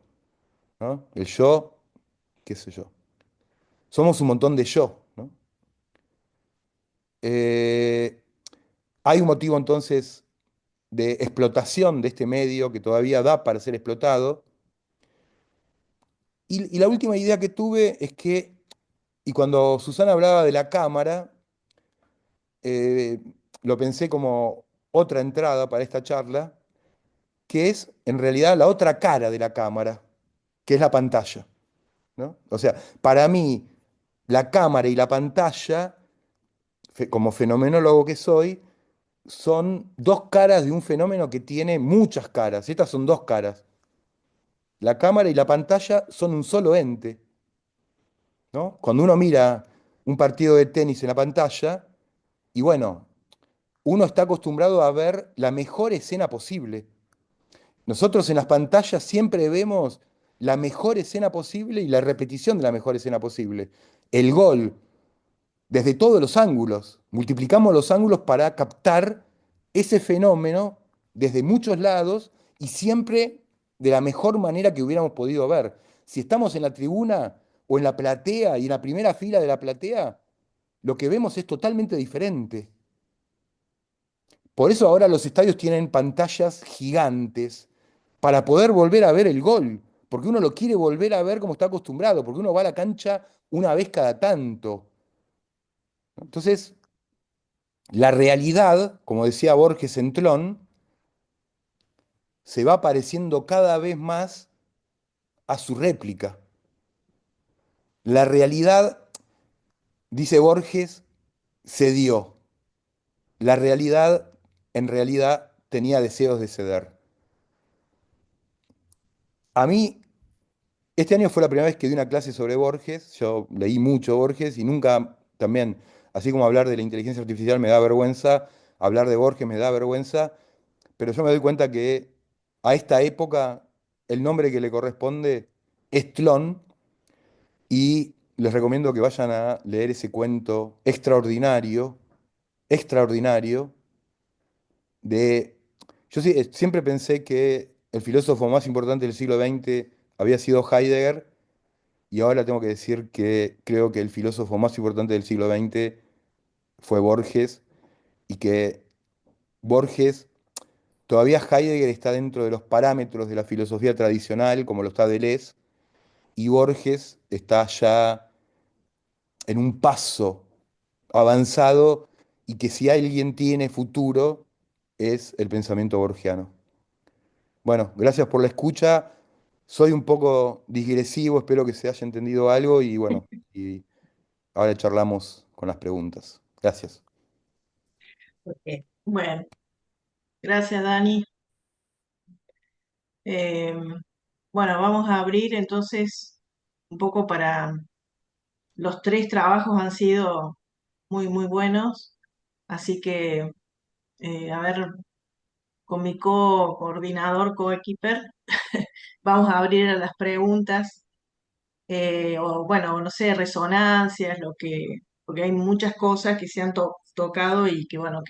¿no? El yo, qué sé yo. Somos un montón de yo, ¿no? Eh, Hay un motivo entonces de explotación de este medio que todavía da para ser explotado. Y la última idea que tuve es que, y cuando Susana hablaba de la cámara, eh, lo pensé como otra entrada para esta charla, que es en realidad la otra cara de la cámara, que es la pantalla, ¿no? O sea, para mí, la cámara y la pantalla, como fenomenólogo que soy, son dos caras de un fenómeno que tiene muchas caras. Estas son dos caras. La cámara y la pantalla son un solo ente, ¿no? Cuando uno mira un partido de tenis en la pantalla, y bueno, uno está acostumbrado a ver la mejor escena posible. Nosotros en las pantallas siempre vemos la mejor escena posible y la repetición de la mejor escena posible. El gol, desde todos los ángulos. Multiplicamos los ángulos para captar ese fenómeno desde muchos lados y siempre de la mejor manera que hubiéramos podido ver. Si estamos en la tribuna o en la platea y en la primera fila de la platea, lo que vemos es totalmente diferente. Por eso ahora los estadios tienen pantallas gigantes para poder volver a ver el gol, porque uno lo quiere volver a ver como está acostumbrado, porque uno va a la cancha una vez cada tanto. ¿No? Entonces, la realidad, como decía Borges en Tlón, se va pareciendo cada vez más a su réplica. La realidad, dice Borges, se dio. La realidad, en realidad, tenía deseos de ceder. A mí, este año fue la primera vez que di una clase sobre Borges. Yo leí mucho Borges y nunca también, así como hablar de la inteligencia artificial me da vergüenza, hablar de Borges me da vergüenza, pero yo me doy cuenta que a esta época el nombre que le corresponde es Tlón y les recomiendo que vayan a leer ese cuento extraordinario, extraordinario, de... Yo siempre pensé que el filósofo más importante del siglo XX había sido Heidegger y ahora tengo que decir que creo que el filósofo más importante del siglo XX fue Borges y que Borges, todavía Heidegger está dentro de los parámetros de la filosofía tradicional, como lo está Deleuze, y Borges está ya en un paso avanzado y que si alguien tiene futuro es el pensamiento borgiano. Bueno, gracias por la escucha. Soy un poco digresivo, espero que se haya entendido algo y bueno, y ahora charlamos con las preguntas. Gracias. Porque Bueno, gracias, Dani. Eh, bueno, vamos a abrir entonces un poco para los tres trabajos han sido muy, muy buenos, así que, a ver, con mi coordinador, coequiper, vamos a abrir a las preguntas, o bueno, no sé, resonancias, porque hay muchas cosas que se han tocado y que bueno,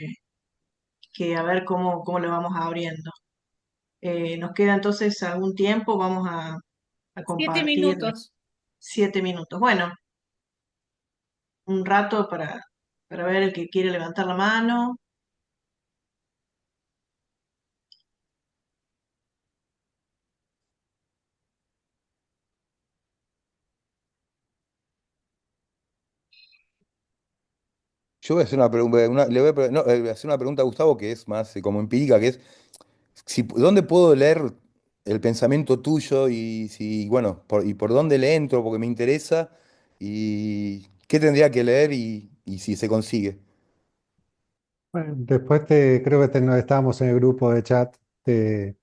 que a ver cómo lo vamos abriendo. Nos queda entonces algún tiempo, vamos a Siete compartir minutos. 7 minutos. Bueno, un rato para ver el que quiere levantar la mano. Yo voy a hacer una pregunta, le voy a, no, hacer una pregunta a Gustavo que es más como empírica, que es ¿dónde puedo leer el pensamiento tuyo y si, bueno, y por dónde le entro? Porque me interesa y qué tendría que leer y si se consigue. Bueno, después creo que no estábamos en el grupo de chat, te,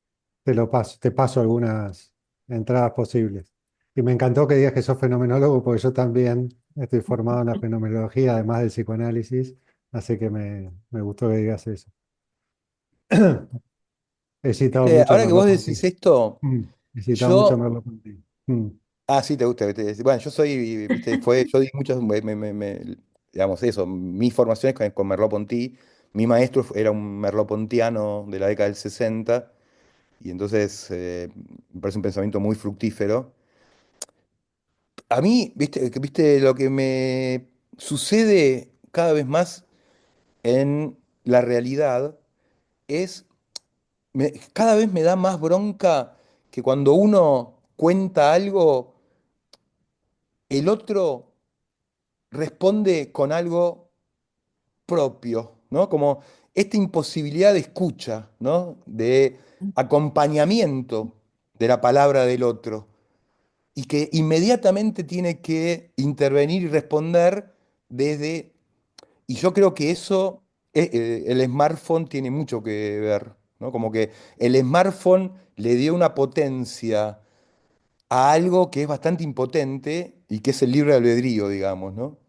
te paso algunas entradas posibles. Y me encantó que digas que sos fenomenólogo, porque yo también estoy formado en la fenomenología, además del psicoanálisis, así que me gustó que digas eso. He citado mucho a Ahora que vos decís Merleau-Ponty. esto, Mm, He citado mucho a yo, Merleau-Ponty. Mm. sí, te gusta, bueno, yo soy, viste, yo di muchas, digamos eso, mi formación es con Merleau-Ponty, mi maestro era un merleau-pontiano de la década del 60 y entonces me parece un pensamiento muy fructífero. A mí, viste, lo que me sucede cada vez más en la realidad es, cada vez me da más bronca que cuando uno cuenta algo, el otro responde con algo propio, ¿no? Como esta imposibilidad de escucha, ¿no? De acompañamiento de la palabra del otro. Y que inmediatamente tiene que intervenir y responder desde... Y yo creo que eso, el smartphone tiene mucho que ver, ¿no? Como que el smartphone le dio una potencia a algo que es bastante impotente y que es el libre albedrío, digamos, ¿no?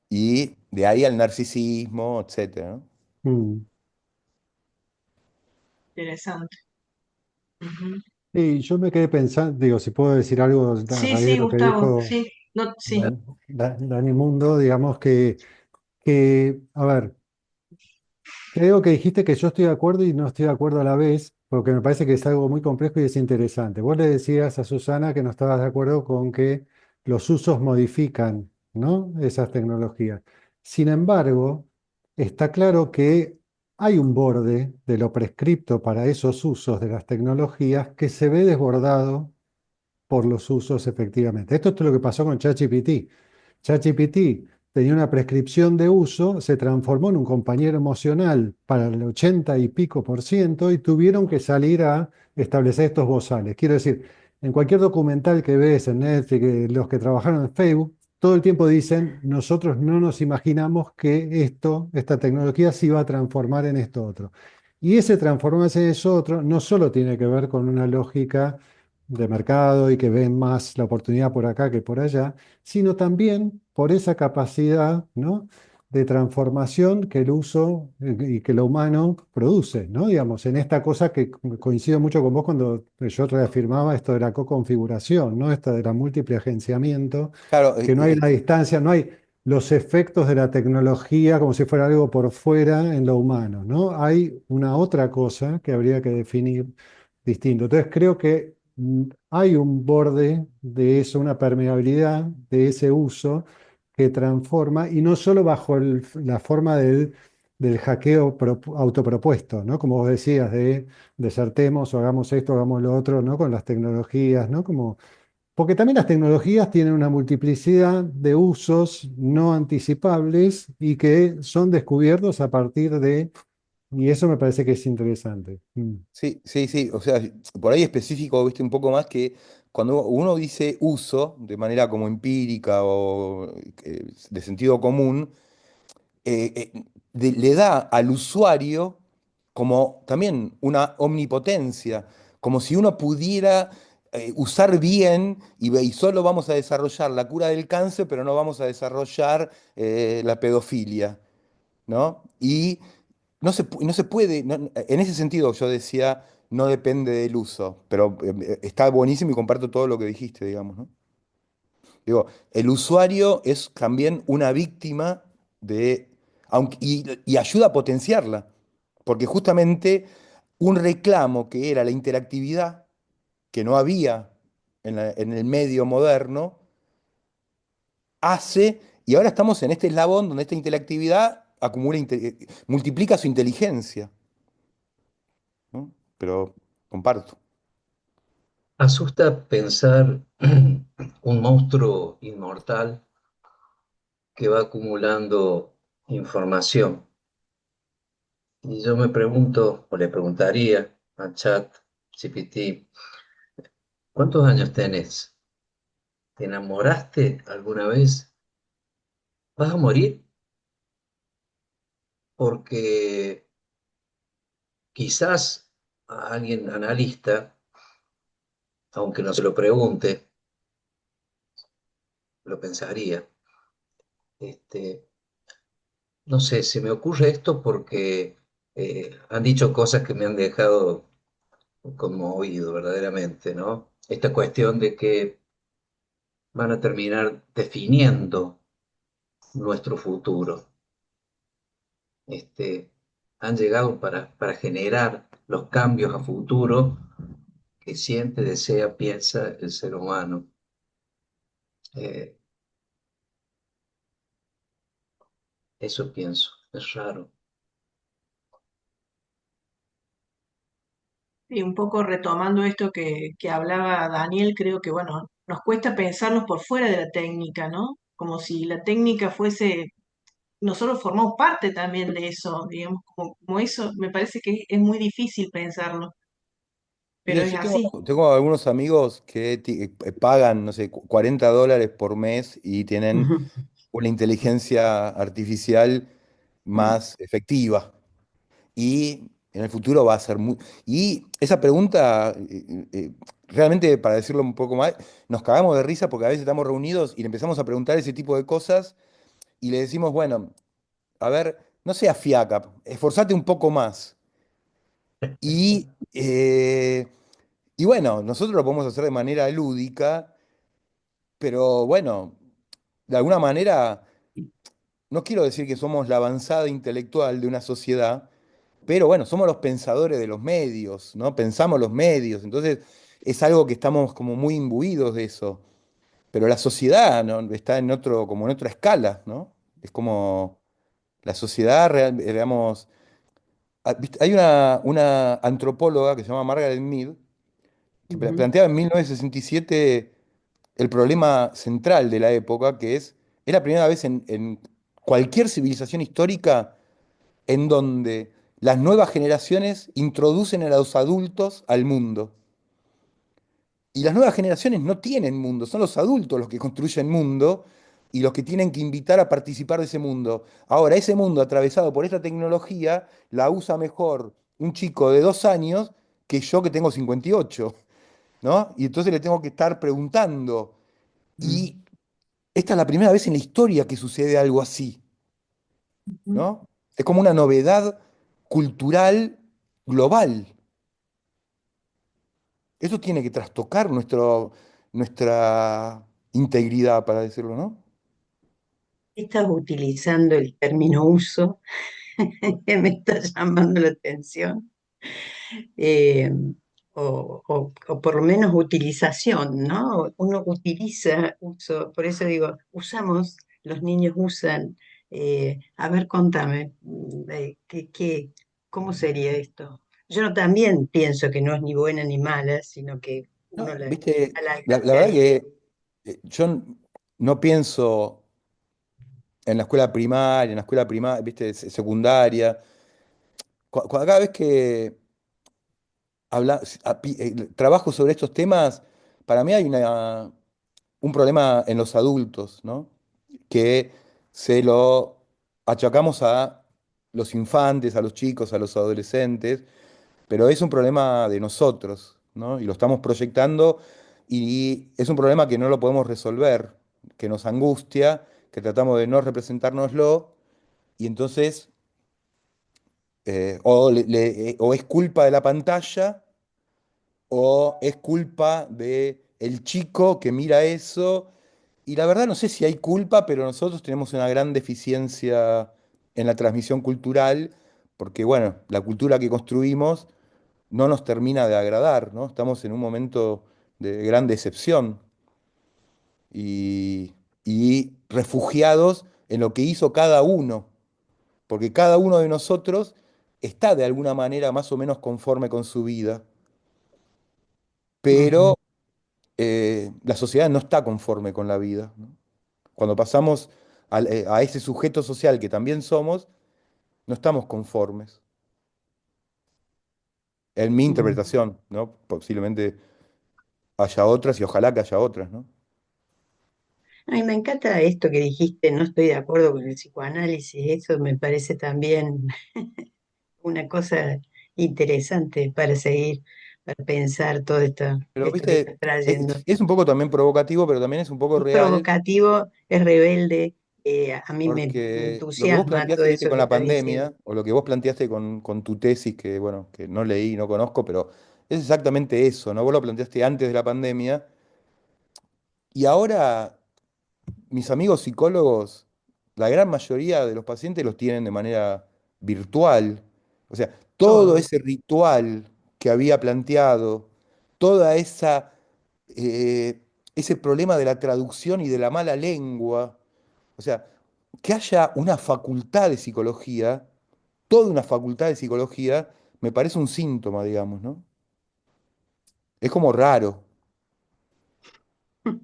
Y de ahí al narcisismo, etcétera, ¿no? Mm. Interesante. Ujú. Y yo me quedé pensando, digo, si puedo decir algo a Sí, raíz de sí, lo que Gustavo, dijo sí, no, sí. Dani Mundo, digamos a ver, creo que dijiste que yo estoy de acuerdo y no estoy de acuerdo a la vez, porque me parece que es algo muy complejo y es interesante. Vos le decías a Susana que no estabas de acuerdo con que los usos modifican, ¿no? Esas tecnologías. Sin embargo, está claro que hay un borde de lo prescripto para esos usos de las tecnologías que se ve desbordado por los usos efectivamente. Esto es lo que pasó con ChatGPT. ChatGPT tenía una prescripción de uso, se transformó en un compañero emocional para el 80 y pico por ciento y tuvieron que salir a establecer estos bozales. Quiero decir, en cualquier documental que ves en Netflix, los que trabajaron en Facebook, todo el tiempo dicen, nosotros no nos imaginamos que esta tecnología se iba a transformar en esto otro. Y ese transformarse en eso otro no solo tiene que ver con una lógica de mercado y que ven más la oportunidad por acá que por allá, sino también por esa capacidad, ¿no?, de transformación que el uso y que lo humano produce, ¿no? Digamos, en esta cosa que coincido mucho con vos cuando yo reafirmaba esto de la co-configuración, ¿no? Esta de la múltiple agenciamiento, Claro, que no hay la distancia, no hay los efectos de la tecnología como si fuera algo por fuera en lo humano, ¿no? Hay una otra cosa que habría que definir distinto. Entonces creo que hay un borde de eso, una permeabilidad de ese uso que transforma, y no solo bajo la forma del hackeo autopropuesto, ¿no? Como vos decías, de desertemos o hagamos esto, hagamos lo otro, ¿no? Con las tecnologías, ¿no? Como, porque también las tecnologías tienen una multiplicidad de usos no anticipables y que son descubiertos a partir de, y eso me parece que es interesante. sí, sí, sí. O sea, por ahí específico, viste, un poco más que cuando uno dice uso de manera como empírica o de sentido común, le da al usuario como también una omnipotencia, como si uno pudiera usar bien y solo vamos a desarrollar la cura del cáncer, pero no vamos a desarrollar la pedofilia, ¿no? Y no se puede, en ese sentido yo decía, no depende del uso, pero está buenísimo y comparto todo lo que dijiste, digamos, ¿no? Digo, el usuario es también una víctima de, y ayuda a potenciarla, porque justamente un reclamo que era la interactividad, que no había en el medio moderno, hace, y ahora estamos en este eslabón donde esta interactividad multiplica su inteligencia, ¿no? Pero comparto. Asusta pensar un monstruo inmortal que va acumulando información. Y yo me pregunto, o le preguntaría a ChatGPT, ¿cuántos años tenés? ¿Te enamoraste alguna vez? ¿Vas a morir? Porque quizás a alguien analista, aunque no se lo pregunte, lo pensaría. Este, no sé, se me ocurre esto porque han dicho cosas que me han dejado conmovido verdaderamente, ¿no? Esta cuestión de que van a terminar definiendo nuestro futuro. Este, Han llegado para generar los cambios a futuro que siente, desea, piensa el ser humano. Eh, Eso pienso, es raro. Y un poco retomando esto que hablaba Daniel, creo que, bueno, nos cuesta pensarlos por fuera de la técnica, ¿no? Como si la técnica fuese, nosotros formamos parte también de eso, digamos, como eso, me parece que es muy difícil pensarlo, pero Mire, es yo tengo, así. tengo algunos amigos que pagan, no sé, $40 por mes y tienen una inteligencia artificial más efectiva. Y en el futuro va a ser muy... Y esa pregunta, realmente, para decirlo un poco más, nos cagamos de risa porque a veces estamos reunidos y le empezamos a preguntar ese tipo de cosas y le decimos, bueno, a ver, no seas fiaca, esforzate un poco más. Y, y bueno, nosotros lo podemos hacer de manera lúdica, pero bueno, de alguna manera, no quiero decir que somos la avanzada intelectual de una sociedad, pero bueno, somos los pensadores de los medios, ¿no? Pensamos los medios, entonces es algo que estamos como muy imbuidos de eso. Pero la sociedad, ¿no?, está en otro, como en otra escala, ¿no? Es como la sociedad, digamos, ¿viste? Hay una antropóloga que se llama Margaret Mead, que Ujú, planteaba en 1967 el problema central de la época, que es la primera vez en cualquier civilización histórica en donde las nuevas generaciones introducen a los adultos al mundo. Y las nuevas generaciones no tienen mundo, son los adultos los que construyen mundo y los que tienen que invitar a participar de ese mundo. Ahora, ese mundo atravesado por esta tecnología la usa mejor un chico de 2 años que yo que tengo 58, ¿no? Y entonces le tengo que estar preguntando. ujú. Y esta es la primera vez en la historia que sucede algo así, Ujú. ¿no? Es como una novedad cultural global. Eso tiene que trastocar nuestra integridad, para decirlo, ¿no? Estás utilizando el término uso que me está llamando la atención. eh, o por lo menos utilización, ¿no? Uno utiliza, uso, por eso digo, usamos, los niños usan. A ver, contame, ¿cómo sería esto? Yo también pienso que no es ni buena ni mala, sino que No, uno viste, al la alcance verdad hay. que yo no pienso en la escuela primaria, en la escuela primaria, viste, secundaria. Cada vez que trabajo sobre estos temas, para mí hay un problema en los adultos, ¿no? Que se lo achacamos a los infantes, a los chicos, a los adolescentes, pero es un problema de nosotros, ¿no? Y lo estamos proyectando y es un problema que no lo podemos resolver, que nos angustia, que tratamos de no representárnoslo y entonces o es culpa de la pantalla o es culpa de el chico que mira eso. Y la verdad no sé si hay culpa, pero nosotros tenemos una gran deficiencia en la transmisión cultural, porque bueno, la cultura que construimos no nos termina de agradar, ¿no? Estamos en un momento de gran decepción y, y refugiados en lo que hizo cada uno, porque cada uno de nosotros está de alguna manera más o menos conforme con su vida, Ujú, pero la sociedad no está conforme con la vida, ¿no? Cuando pasamos a ese sujeto social que también somos, no estamos conformes. En mi ujú. interpretación, ¿no? Posiblemente haya otras y ojalá que haya otras, ¿no? Ay, me encanta esto que dijiste, no estoy de acuerdo con el psicoanálisis, eso me parece también una cosa interesante para seguir, para pensar todo Pero, esto que estás viste, trayendo. es un poco también provocativo, pero también es un poco Es real, provocativo, es rebelde, a mí me porque lo que vos entusiasma todo planteaste, viste, eso con que la estás diciendo. pandemia, o lo que vos planteaste con tu tesis, que bueno, que no leí, no conozco, pero es exactamente eso, ¿no? Vos lo planteaste antes de la pandemia, y ahora mis amigos psicólogos, la gran mayoría de los pacientes los tienen de manera virtual. O sea, todo Todo. ese ritual que había planteado, toda eh, ese problema de la traducción y de la mala lengua, o sea, que haya una facultad de psicología, toda una facultad de psicología, me parece un síntoma, digamos, ¿no? Es como raro.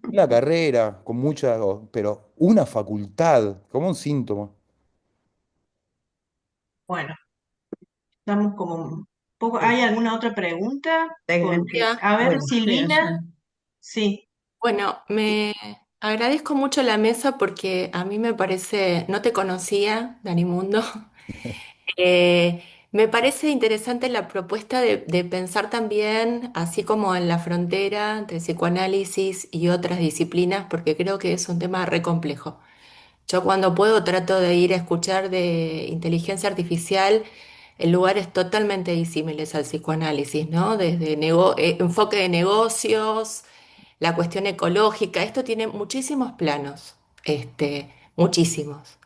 Una carrera con mucha, pero una facultad, como un síntoma. Bueno, estamos como un poco. Sí, ¿Hay alguna otra pregunta? tengan- Porque, Ya, a ver, bueno, Silvina, sí. bueno, me agradezco mucho la mesa porque a mí me parece, no te conocía, Dani Mundo. Me parece interesante la propuesta de pensar también, así como en la frontera entre psicoanálisis y otras disciplinas, porque creo que es un tema re complejo. Yo cuando puedo trato de ir a escuchar de inteligencia artificial en lugares totalmente disímiles al psicoanálisis, ¿no? Desde enfoque de negocios, la cuestión ecológica, esto tiene muchísimos planos, muchísimos.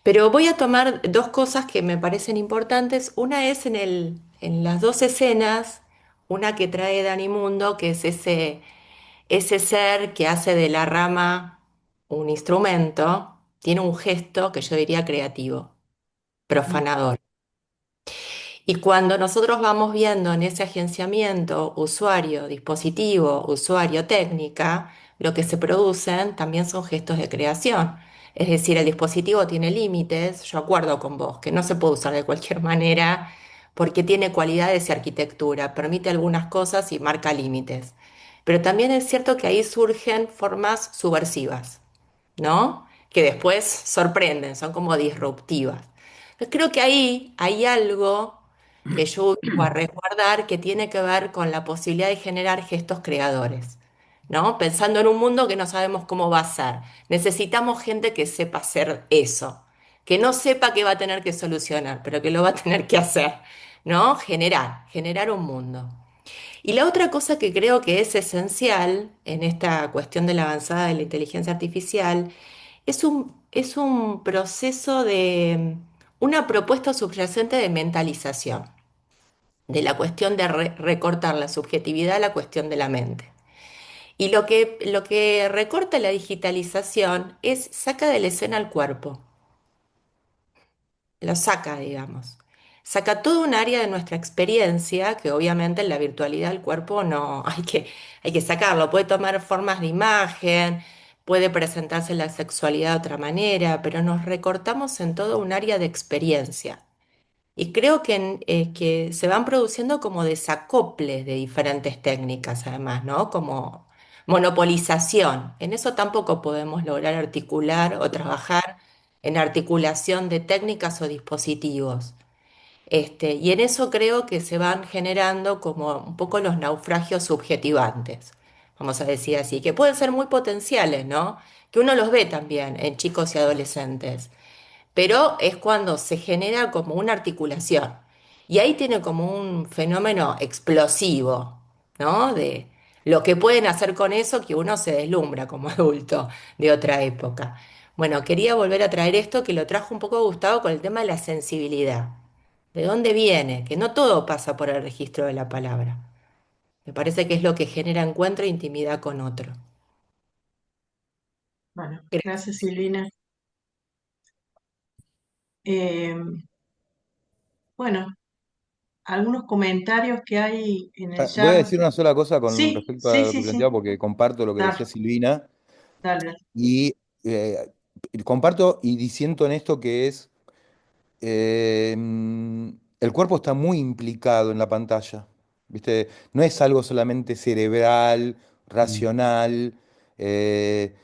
Pero voy a tomar dos cosas que me parecen importantes. Una es en las dos escenas, una que trae Dani Mundo, que es ese ser que hace de la rama un instrumento, tiene un gesto que yo diría creativo, profanador. Y cuando nosotros vamos viendo en ese agenciamiento usuario, dispositivo, usuario, técnica, lo que se producen también son gestos de creación. Es decir, el dispositivo tiene límites, yo acuerdo con vos, que no se puede usar de cualquier manera porque tiene cualidades y arquitectura, permite algunas cosas y marca límites. Pero también es cierto que ahí surgen formas subversivas, ¿no? Que después sorprenden, son como disruptivas. Entonces creo que ahí hay algo que yo voy a resguardar que tiene que ver con la posibilidad de generar gestos creadores, ¿no? Pensando en un mundo que no sabemos cómo va a ser. Necesitamos gente que sepa hacer eso, que no sepa qué va a tener que solucionar, pero que lo va a tener que hacer, ¿no? Generar un mundo. Y la otra cosa que creo que es esencial en esta cuestión de la avanzada de la inteligencia artificial es un proceso de una propuesta subyacente de mentalización, de la cuestión de recortar la subjetividad a la cuestión de la mente. Y lo que recorta la digitalización es saca de la escena al cuerpo, lo saca, digamos. Saca todo un área de nuestra experiencia, que obviamente en la virtualidad del cuerpo no hay que sacarlo. Puede tomar formas de imagen, puede presentarse la sexualidad de otra manera, pero nos recortamos en todo un área de experiencia. Y creo que se van produciendo como desacoples de diferentes técnicas, además, ¿no? Como monopolización. En eso tampoco podemos lograr articular o trabajar en articulación de técnicas o dispositivos. Y en eso creo que se van generando como un poco los naufragios subjetivantes, vamos a decir así, que pueden ser muy potenciales, ¿no? Que uno los ve también en chicos y adolescentes, pero es cuando se genera como una articulación. Y ahí tiene como un fenómeno explosivo, ¿no? De lo que pueden hacer con eso que uno se deslumbra como adulto de otra época. Bueno, quería volver a traer esto que lo trajo un poco Gustavo con el tema de la sensibilidad. ¿De dónde viene? Que no todo pasa por el registro de la palabra. Me parece que es lo que genera encuentro e intimidad con otro. Bueno, gracias Gracias. Silvina. Eh, bueno, algunos comentarios que hay en el Voy a chat. decir una sola cosa con Sí, respecto sí, a lo que sí, sí. planteaba, porque comparto lo que decía Dale, Silvina, dale. y comparto y disiento en esto que es, el cuerpo está muy implicado en la pantalla, ¿viste? No es algo solamente cerebral, Mm. racional, eh,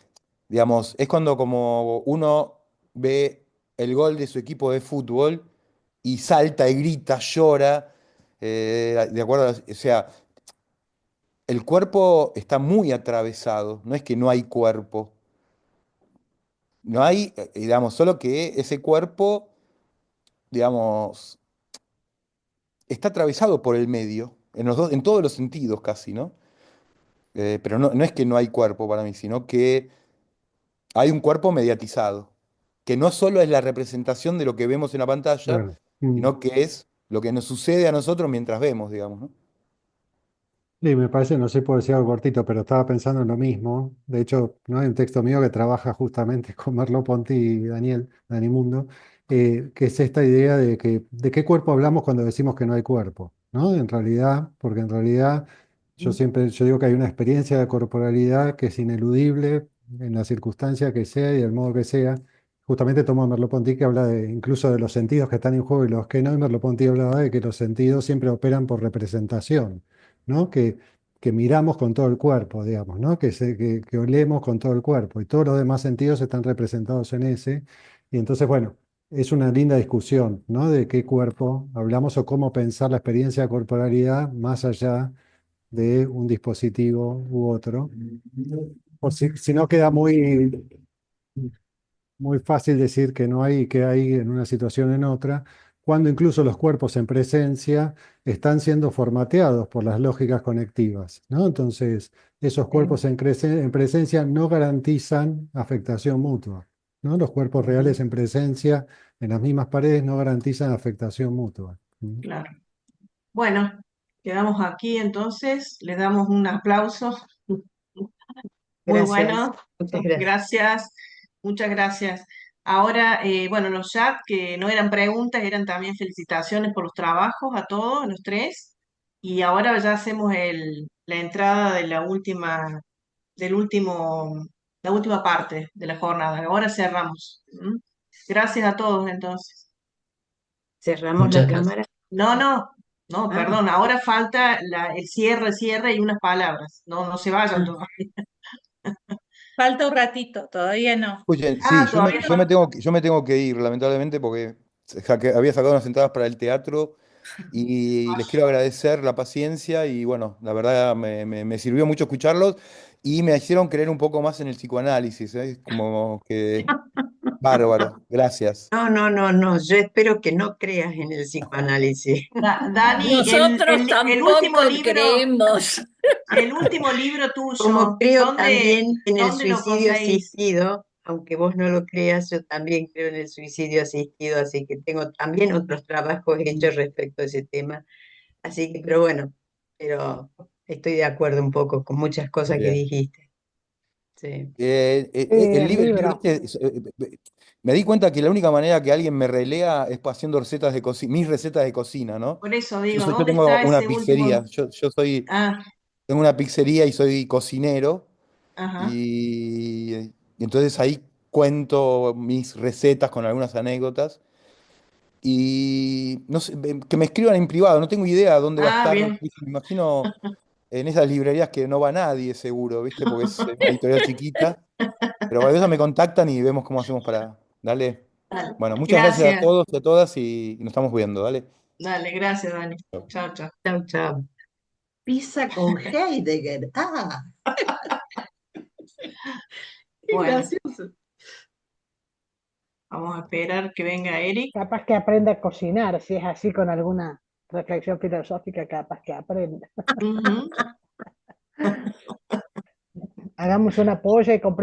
digamos, es cuando como uno ve el gol de su equipo de fútbol y salta y grita, llora, de acuerdo, o sea, el cuerpo está muy atravesado, no es que no hay cuerpo, no hay, digamos, solo que ese cuerpo, digamos, está atravesado por el medio, en todos los sentidos casi, ¿no? Pero no, no es que no hay cuerpo para mí, sino que hay un cuerpo mediatizado, que no solo es la representación de lo que vemos en la pantalla, Claro. Mm. sino que es lo que nos sucede a nosotros mientras vemos, digamos, ¿no? Sí, me parece, no sé por decir algo cortito, pero estaba pensando en lo mismo. De hecho, no hay un texto mío que trabaja justamente con Merleau-Ponty y Dani Mundo, que es esta idea de que de qué cuerpo hablamos cuando decimos que no hay cuerpo, ¿no? En realidad, porque en realidad yo digo que hay una experiencia de corporalidad que es ineludible en la circunstancia que sea y del modo que sea. Justamente tomo a Merleau-Ponty que habla de incluso de los sentidos que están en juego y los que no, y Merleau-Ponty hablaba de que los sentidos siempre operan por representación, ¿no? Que miramos con todo el cuerpo, digamos, ¿no? Que olemos con todo el cuerpo y todos los demás sentidos están representados en ese. Y entonces, bueno, es una linda discusión, ¿no? De qué cuerpo hablamos o cómo pensar la experiencia de corporalidad más allá de un dispositivo u otro. Por si no queda muy fácil decir que no hay y que hay en una situación en otra, cuando incluso los cuerpos en presencia están siendo formateados por las lógicas conectivas, ¿no? Entonces, esos Sí. cuerpos en presencia no garantizan afectación mutua, ¿no? Los cuerpos reales en presencia en las mismas paredes no garantizan afectación mutua. ¿Mm? Claro. Bueno, quedamos aquí entonces. Le damos un aplauso. Muy Gracias, bueno. muchas gracias. Gracias. Muchas gracias. Ahora, bueno, los chats que no eran preguntas, eran también felicitaciones por los trabajos a todos, a los tres. Y ahora ya hacemos la entrada de del último, la última parte de la jornada. Ahora cerramos. ¿Mm? Gracias a todos, entonces. Cerramos la Muchas gracias. cámara. No, Ah, perdón. Ahora falta el cierre y unas palabras. No se vayan ah. todavía. Falta un ratito, todavía no. Escuchen, sí, Ah, todavía falta. yo me tengo que ir, lamentablemente, porque había sacado unas entradas para el teatro y les quiero agradecer la paciencia y bueno, la verdad me sirvió mucho escucharlos y me hicieron creer un poco más en el psicoanálisis, ¿eh? Como que bárbaro, gracias. No, yo espero que no creas en el psicoanálisis. Dani, Nosotros tampoco creemos. el último libro Como tuyo, creo también en el dónde lo suicidio conseguís? asistido, aunque vos no lo creas, yo también creo en el suicidio asistido, así que tengo también otros trabajos hechos respecto a ese tema. Así que, pero estoy de acuerdo un poco con muchas cosas que Bien. dijiste. Sí. El libro Libro. me di cuenta que la única manera que alguien me relea es haciendo recetas de cocina, mis recetas de cocina, ¿no? Por eso digo, Yo ¿dónde tengo está una ese último? pizzería, yo soy, Ah, tengo una pizzería y soy cocinero ajá. y entonces ahí cuento mis recetas con algunas anécdotas y no sé, que me escriban en privado, no tengo idea dónde va a Ah, estar, bien. ¿viste? Me imagino en esas librerías que no va nadie seguro, ¿viste? Porque es una editorial chiquita, pero a veces me contactan y vemos cómo hacemos para darle. Dale. Bueno, muchas gracias a Gracias. todos y a todas y nos estamos viendo, dale. Dale, gracias, Dani. Chao, chao. Chau, chau. Pizza con Heidegger. Ah, qué Bueno, gracioso. vamos a esperar que venga Eric. Capaz que aprenda a cocinar, si es así con alguna reflexión filosófica, capaz que aprenda. Ujú. Hagamos una polla y compremos